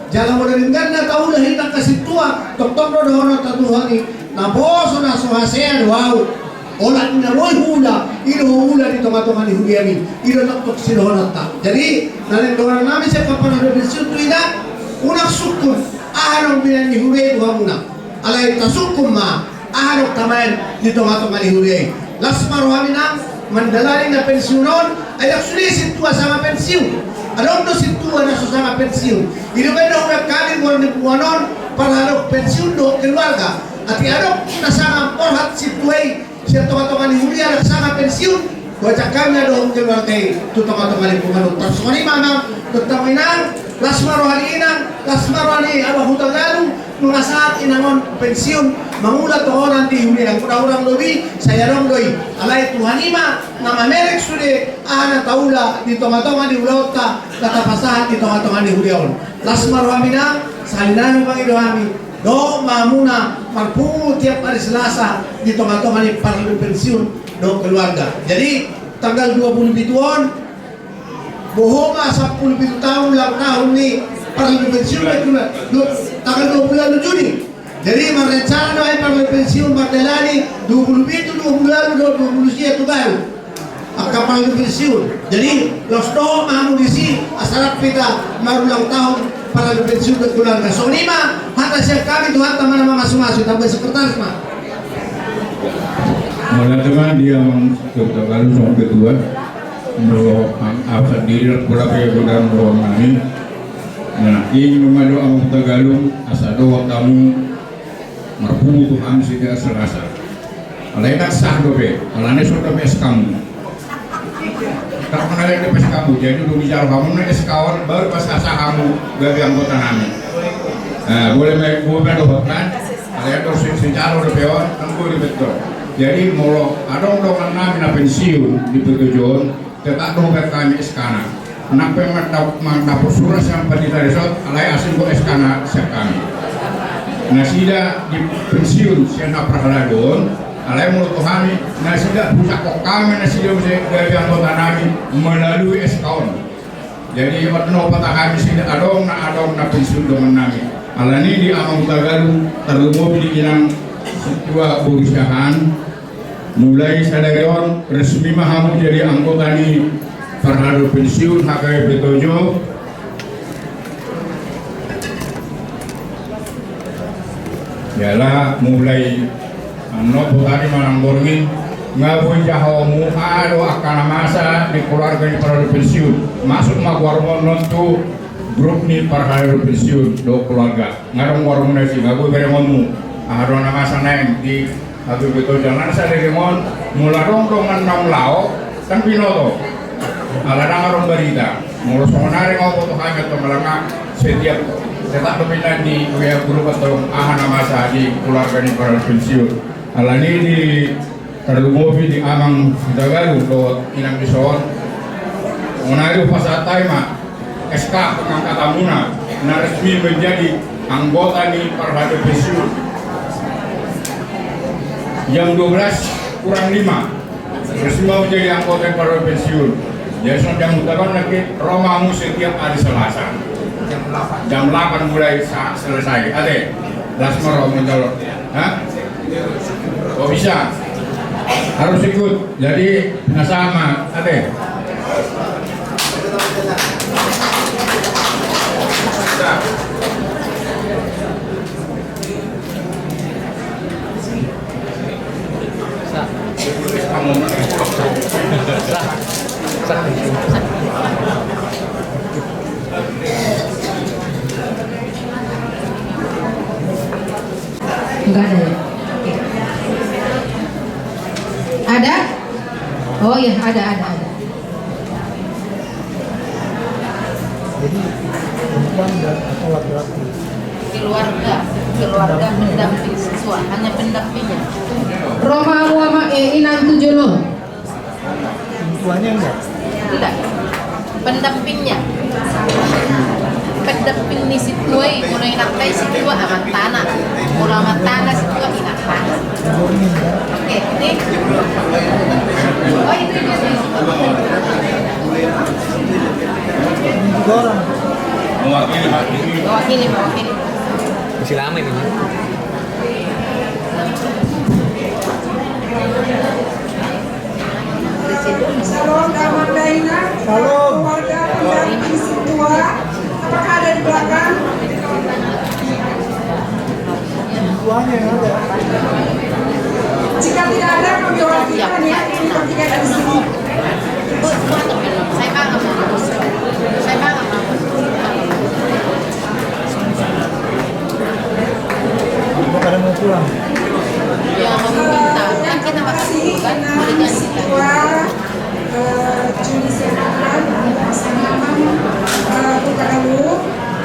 jalan modern na tahu dah hitak kasih tua tok-tok do hono tatuhani na boso na suhasea wow olat na roy hula ilo hula di tong-tong ni huliami ilo tok-tok sidohon ta jadi nalen doran namin sa kapanado pensiun tuina unak sukun aharong binan ni hulay duha muna alay tasukum ma aharong tamayan di tong-tong ni hulay lasmar hamina mandalari na pensiunon ay aksulisin tua sama pensiun adong do situa na sama pensiun. Ini bedo kami warna puanon para pensiun do keluarga. Ati adong nasama porhat situai siya tonga-tonga ni Julia nasama pensiun. Wajah kami adong keluarga tu tonga-tonga ni puanon. Tasmani mana tetaminang lasmarohani inang lasmarohani abah Hutagalong nung saat inangon pensiun mangulat tohonan di Julia ang kurang lobi saya dong doi alay tuhanima na mamerek sude ana taula di tonga-tonga di ulauta katapasahan di tonga-tonga di Julion lasmarohami na salinano pangidohami do mamuna marpungu tiap hari Selasa di tonga-tonga ni parli pensiun do keluarga. Jadi tanggal 27 bohonga 10 tahun lang tahun ni parli pensiun tanggal 20 Juni. Jadi merencana ay parli pensiun Bardelani 27 20 siya tugal akan parli pensiun. Jadi los do mamunisi asarat kita marulang tahun parli pensiun ke keluarga. So lima hata siya kami tuhan taman nama masuk-masuk tambah sekretaris mah. Mengatakan dia mengatakan sama ketua menurut apa diri berapa yang berapa ini. Nah ini mengadu ang Tagalog asado kamu marpumu Tuhan sehingga Selasa. Alay tak sah dobe, alane sudah mes kamu. tak pernah lihat pas kamu, jadi dulu bicara kamu nih kawan baru pas asa kamu bagi anggota kami. Nah, boleh doa kan? Ada terus secara udah peon, tunggu di betul. Jadi molo ada orang kami na pensiun di Petujon, tetap doa kami eskana. Nampai mantap surah sampai di resort, alai asin go eskana siap kami. Nah sida di pensiun siapa perhaladon, alai mulut kami, nah sida pusak kok kami, nah sida dari anggota kami melalui eskaun. Jadi waktu patah kami sida adong na pensiun dengan kami. Alani di Amang Tagalu terlebih di inang dua perusahaan mulai sadarion resmi mahamu jadi anggota ni perhadu pensiun HKB Petojo. Yalah mulai tadi mananggorngin ngabuin jahomu ado akan masa di keluarga di perhadu pensiun masuk magwarmon nontu grup ni perhadu pensiun do keluarga ngarong warung nasi ngabuin beremonmu aharona masa naik di Habib itu jangan saya demon mularong dongan nam lao kan pinoto aladang arong berita mulu sonari ngau foto kami atau melangak setiap tetap dominan di wilayah grup atau ahana masa di keluarga di para pensiun alani di terlumobi di Amang Dagalu do inang bison menari pasatai ma SK pengangkat amuna na resmi menjadi anggota di perhadu pensiun jam 12 kurang 5 resmi menjadi anggota perhadu pensiun. Jadi jam utama lagi romamu setiap hari Selasa jam 8 mulai selesai. Ade lasmar menjawab oh bisa harus ikut jadi sama ade Enggak ada ya? Ada? Oh ya ada. Jadi perempuan dan atau laki-laki? Keluarga pendamping siswa, hanya pendampingnya. Roma Muama Inang Tujulo. Tuanya enggak? Tidak. Pendampingnya. Pendamping ni situai, mulai nakai situa amat tanah, mulai amat tanah situa inak tanah. Oke, ini. Oh itu dia. Tiga orang. Mewakili. Masih lama ini. Salon Damar Daina, keluarga pendamping situa, apakah ada di belakang? Tuanya yang ada. Jika tidak ada, kami wakilkan ya, kita tidak ada di sini. Saya paham. Bukan mau pulang. Ya mau minta, kan kita masih kan boleh Situa, Juni Senahan, Pasangan, Tukarawu.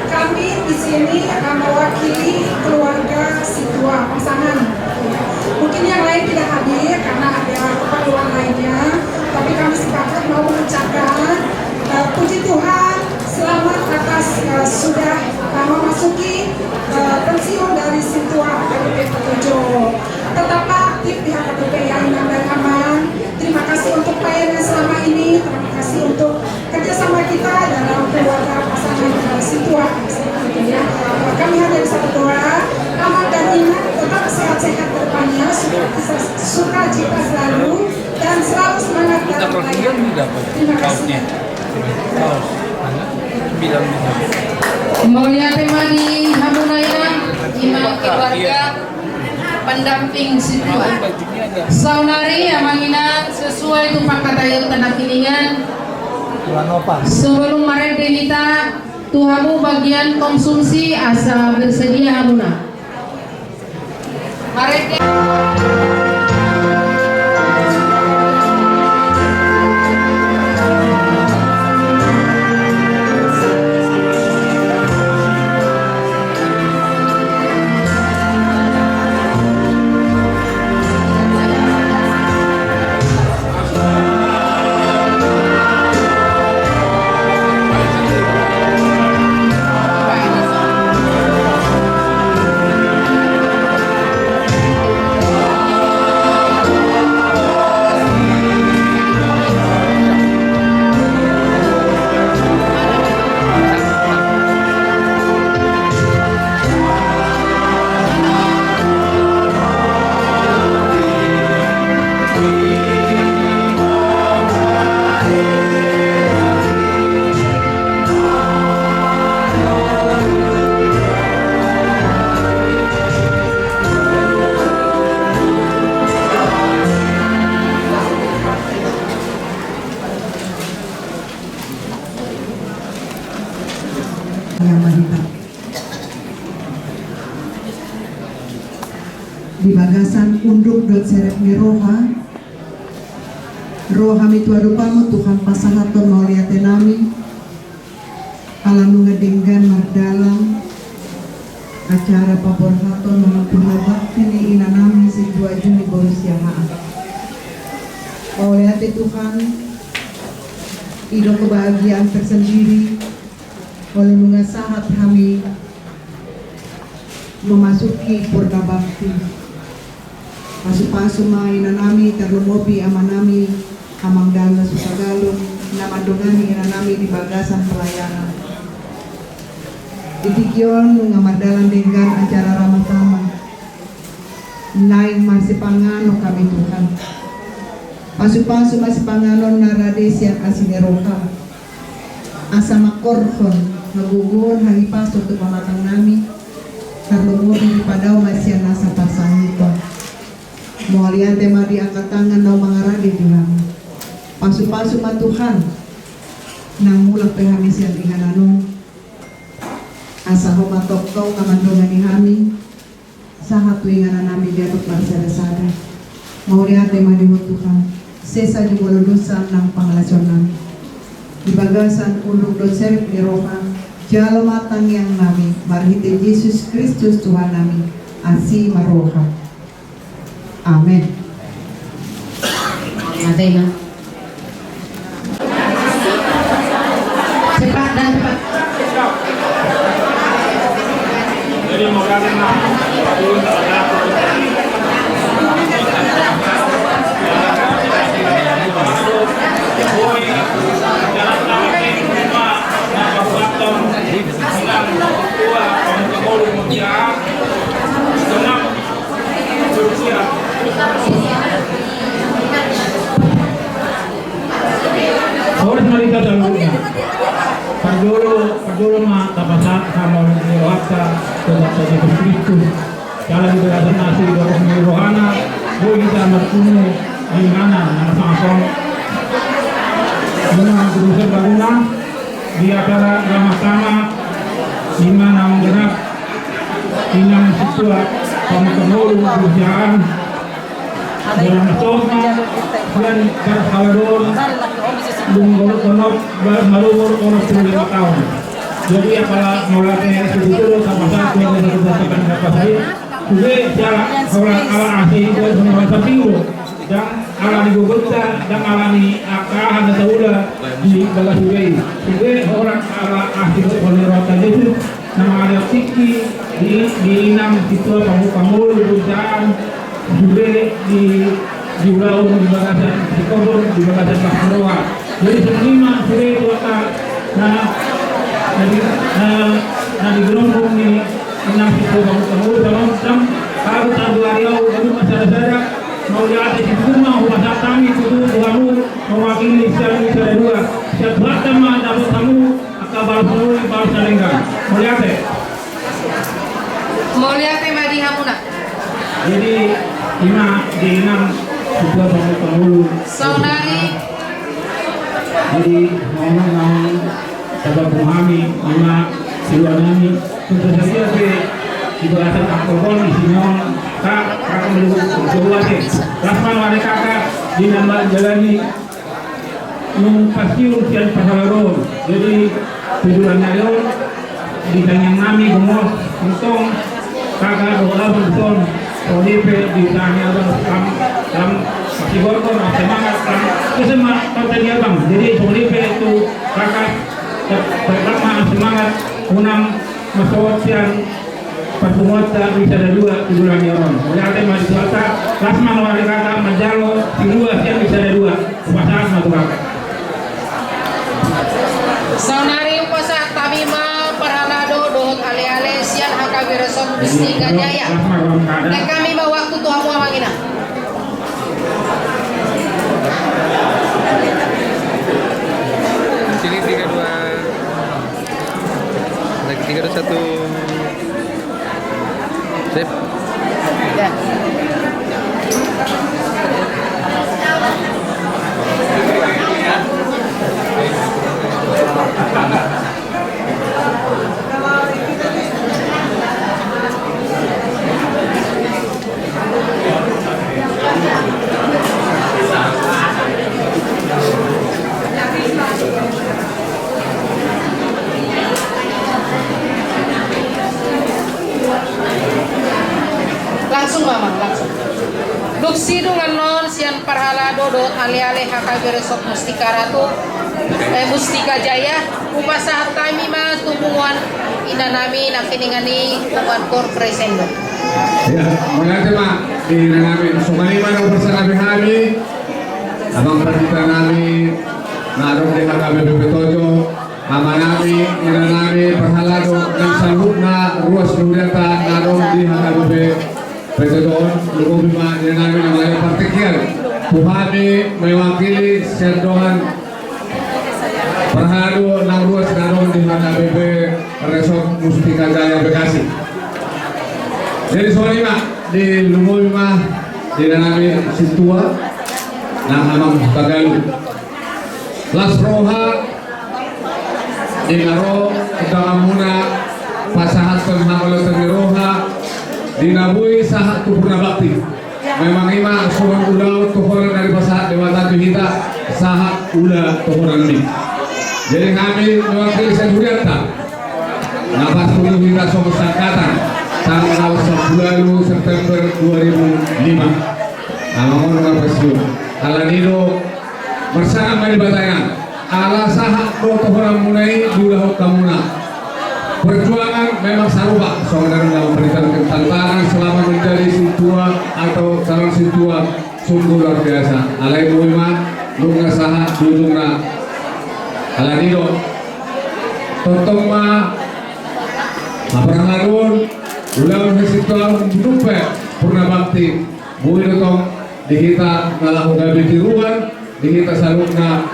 Kami di sini mewakili keluarga Situa pasangan. Mungkin yang lain tidak hadir karena ada keperluan lainnya, tapi kami sepakat mau mengucapkan puji Tuhan selamat atas sudah memasuki pensiun dari Situa HKBP Petojo. Tetaplah aktif di HKBP yang aman dan aman. Terima kasih untuk pelayanan selama ini. Terima kasih untuk kerjasama kita dalam keluarga pasangan Situa. Kami hanya bisa berdoa aman dan iman, tetap sehat-sehat depannya, sukacita selalu dan selalu semangat dalam pelayanan. Terima kasih. Mulia tema di Hamunaya, imam keluarga pendamping situa. Saunari amanginan sesuai tumpang kata tanah kiningan. Sebelum mereka kita Tuhamu bagian konsumsi asa bersedia hamuna. Mereka yang mahita. Di bagasan unduk dot serep ni roha mituadupamu Tuhan pasahaton mauliate nami alam ngedenggan mardalam acara paborhaton mengumpulkan bakti ni inanami si 2 Juni Borusyahaan. Mauliate Tuhan ido kebahagiaan tersendiri oleh mengasahat kami memasuki purna bakti. Pasu-pasu mainan nami terlumobi amanami amang dala susagalung namandungani inanami di bagasan pelayanan. Itikyon ngamadalan dengan acara ramatama naik masih pangano kami Tuhan. Pasu-pasu masih pangano naradesian asineroha asa makorhon naguguhon hari pasu untuk pamatang nami terlumobi padao masih nasa pasangito. Mohalian tema diangkat tangan nau mangaradi di kami. Pasu-pasu ma Tuhan nang mulang pehamisian ingananu asa homa tokto ngamandungan ni kami sahat inganan nami diatuk marsada-sada. Mohalian tema di Tuhan sesa di bolulusan nang pangalason nami di bagasan undung doser di roha jalo matang yang nami marhite Yesus Kristus Tuhan nami asi maroha. Amin. Adena. Cepat dan cepat. Jadi mau Horas marita dalunga. Pagdolo ma tapasat sama orang wakta tetap saja Kristus. Jalan berasan nasi dorong rohana, boleh kita berkuno di mana nama sangkong. Dengan berusaha bangunan di acara Ramadhan di mana menggerak inang siswa pemukul perusahaan dalam sosma dan berkawadon bungkol konop baru 5 tahun. Jadi apabila mulai sebetulnya sama satu yang berdasarkan data saya, sudah jalan orang ala asli itu semua tertinggal dan ala di Gugurta dan ala di Akahan dan Taula di Balasugai. Sudah orang ala asli itu penerota itu nama ada Tiki di enam situ pamul perusahaan sudah di Ulau di bagasan di Kobor di bagasan Pakroa. Jadi semua sudah itu di gelombang ini enam situ pamul dalam kalau tak beliau baru masyarakat mau lihat di rumah rumah kami itu kamu mewakili secara dua setiap teman dapat kamu akan balas salingkan mau lihat di hamuna jadi di enam situ pamul saudari jadi ngomong dapat memahami lima siluanami tentu saja di bagasan alkohol di sini tak akan melakukan rasman mereka di nama jalani pasti urusan pasaron jadi tujuannya yon di tanyang nami gumos untung kakak doa betul ODP di tanya dalam masih gorkor semangat kesemangat partai abang jadi ODP itu kakak pertama semangat unang masawat yang pertemuan bisa ada dua di bulan Yaron. Oleh ada maju suata, rasman wali kata menjalo di dua yang bisa ada dua. Upasaran matu kakak. Saunari upasak tamima paralado dohot ale-ale sian haka beresom bistinga jaya. Dan kami bawa waktu tuamu amangina. Sini 3, 2 lagi 3, 2, 1 Sip. Ya. Langsung mamang, langsung. Duk sidungan non sian parhala dodot ale-ale HKB Resort Mustika Ratu Mustika Jaya upasahat kami mah tumuan ina nami nakiningani tuan kor presendo. Ya, mengerti mak ina nami sumani mana bersama kami abang kita nami ngadong di HKB Petojo ama nami ina nami parhalado dan salutna ruas nudata ngadong di HKB Petojon lugu bima ina nami namanya partikial Tuhami mewakili serdongan parhalado nang ruas ngadong di HKB Resort Mustika Jaya Bekasi. Jadi soalnya mak di lugu bima ina nami situa nang amang Tagalu Las Roha di ngaro utamamuna pasahat penghamalan Roha dinabui sahat tuhurna bakti memang ima suman ulau tuhuran dari pasahat dewata kita sahat ula tuhuran ini jadi kami mewakili Senduriata nafas tujuh kita somos sangkatan tanggal 10 September 2005 namun ngapasiun Alanido bersama mari batayan ala sahat do tuhuran mulai dulah kamuna perjuangan memang sarupa saudara memberikan tantangan selama menjadi situa atau calon situa sungguh luar biasa. Alai buima lunga saha dudungna alanido totong ma aparang lagun ulang situa dupe purna bakti bui totong dihita ngalahu gabi tiruan dihita salutna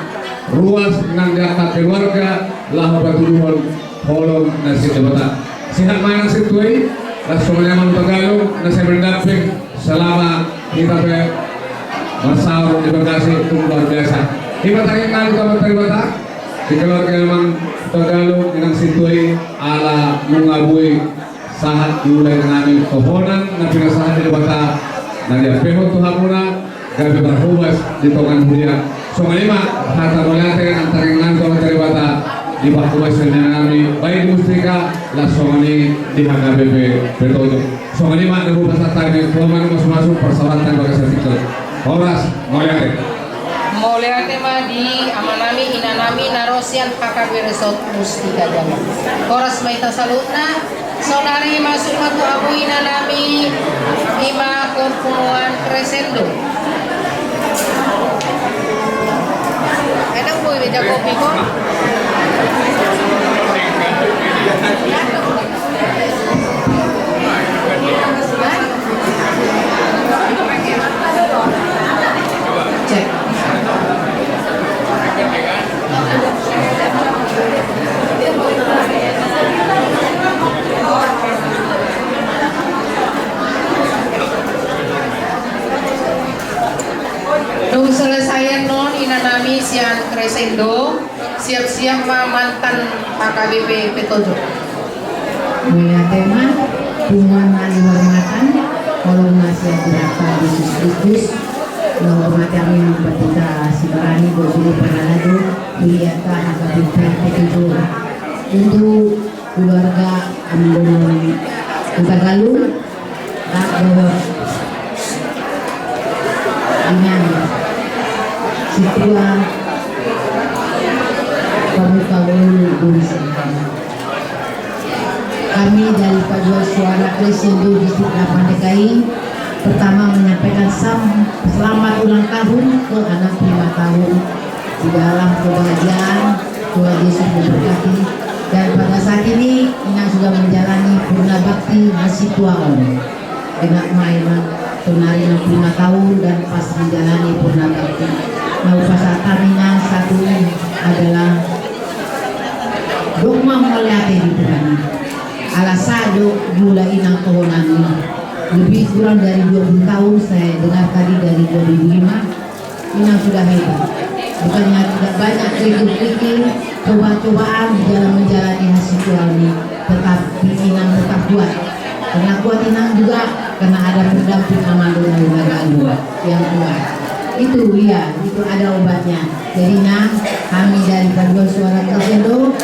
ruas nang jaka keluarga lahu batuduhon holong nasi jabatan sihat mana situai langsung nyaman Tagalog nasi mendamping selama kita bersaur di Bekasi itu luar biasa kita teringat kita berterima di keluarga memang Tagalog dengan situai ala mengabui sahat diulai kami kohonan nabi sahat di Bekasi nadia peho tuhamuna gabi berhubas di tongan mulia soalnya lima kata melihat antara dengan tongan terima di waktu wajahnya kami baik di Mustika langsung di HKBP Petojo soalnya mak debu pasar tadi kuaman masuk persalatan bagi sertifikat horas Moliate mah di amanami inanami narosian HKB Resort Mustika Jaya horas maita salutna saudari masuk matu abu inanami ima korpumuan crescendo enak boy beja kopi kok cek Nung selesai non inanami siang crescendo siap-siap mantan HKBP Petojo. Mulia tema bunga mali hormatan kolom masih berapa Yesus menghormati kami mempertiga si berani berbulu penalado muliata HKBP Petojo untuk keluarga Ambono Tagalu tak bawa dengan situa kami dari Paduan Suara Crescendo Distrik 8 DKI pertama menyampaikan selamat ulang tahun ke anak 5 tahun di dalam kebahagiaan Tuhan Yesus memberkati dan pada saat ini Ina sudah menjalani purna bakti masih tuaon dengan mainan tunari 65 tahun dan pas menjalani purna bakti. Nah upasaha kami satu adalah dogma melihat di Tuhan alasado gula inang kohonan ini lebih kurang dari 20 tahun saya dengar tadi dari 2005 inang sudah hebat bukannya tidak banyak klikir-klikir coba-cobaan di dalam menjalani hasil ini tetapi inang tetap kuat karena kuat inang juga karena ada pendamping Amando Nagalu yang kuat itu ya itu ada obatnya jadi nang kami dari Paduan Suara Crescendo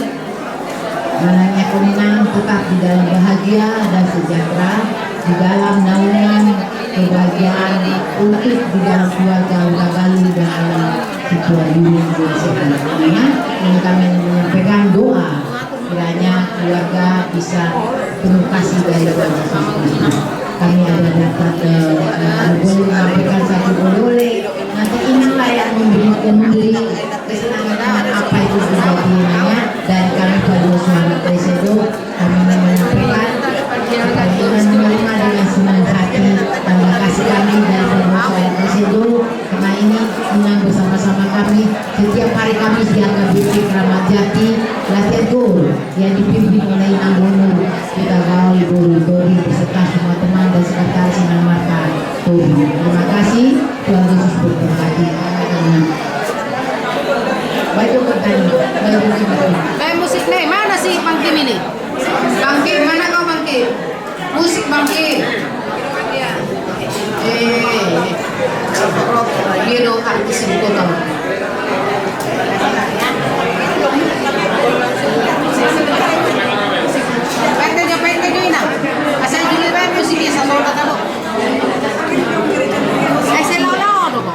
Malangnya Kuninang tetap di dalam bahagia dan sejahtera di dalam naungan kebahagiaan untuk di dalam keluarga Ugagalu dan alam Ketua Union yang kami menyampaikan doa kiranya keluarga bisa penuh kasih dari Tuhan. Kami ada dapat boleh menyampaikan satu boleh nanti inilah yang memberi kesenangan apa itu kejadiannya dan kami pada suara presiden kami menyampaikan dengan menerima dengan senang hati terima kasih kami dari suara presiden karena ini menang bersama-sama kami setiap hari kami siaga BP Keramat Jati latihan gol yang dipimpin oleh Nanggono kita gaul Ibu Tori beserta semua teman dan sekretaris Sinan Marka Tori. Terima kasih Tuhan Yesus berkati. Baik musik nih, mana sih Bang Kim ini? Bang Kim, mana kau Bang Kim? Musik Bang Kim. Dia dong artis yang kau tahu. Pente jo ina. Asal juli ba musik sa solo ka mo. Ay se lo do ko.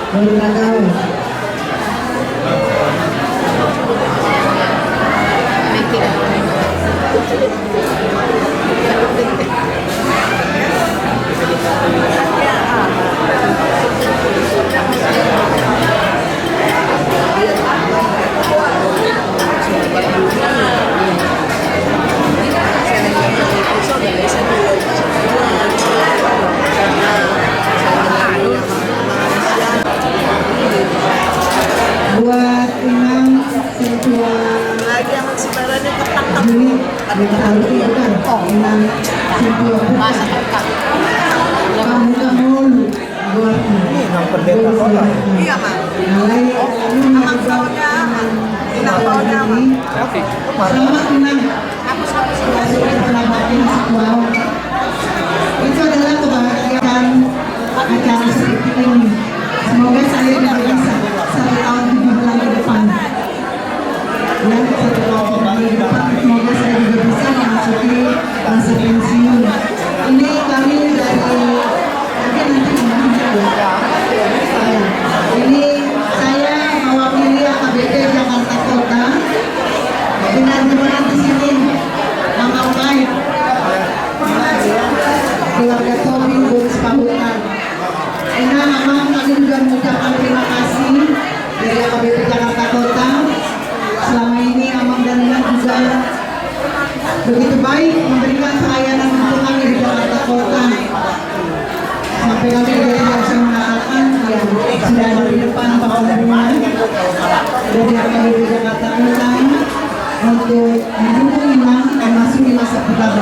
Berlagau. Buat Imam Ketua Juli Bertaruh bukan Imam Ketua kamu buat ini pendeta kota. Iya Pak. Aman tahunnya selamat Imam. Itu adalah kebahagiaan acara seperti ini. Semoga saya bisa 1 tahun 7 bulan ke depan. Ya, 1 tahun ke depan. Semoga saya juga bisa memasuki masa pensiun. Ini kami dari ini saya mewakili AKBP Jakarta Kota dengan teman di sini nama baik keluarga Tommy Boris Pahutan. Memang kami juga mengucapkan terima kasih dari AKBP Jakarta Kota. Selama ini Amang dan Nina juga begitu baik memberikan pelayanan untuk kami di Jakarta Kota. Sampai kami tidak bisa mengatakan yang sudah ada di depan Pak Ombudsman dari AKBP Jakarta Kota untuk mendukung Imam memasuki masa pertama.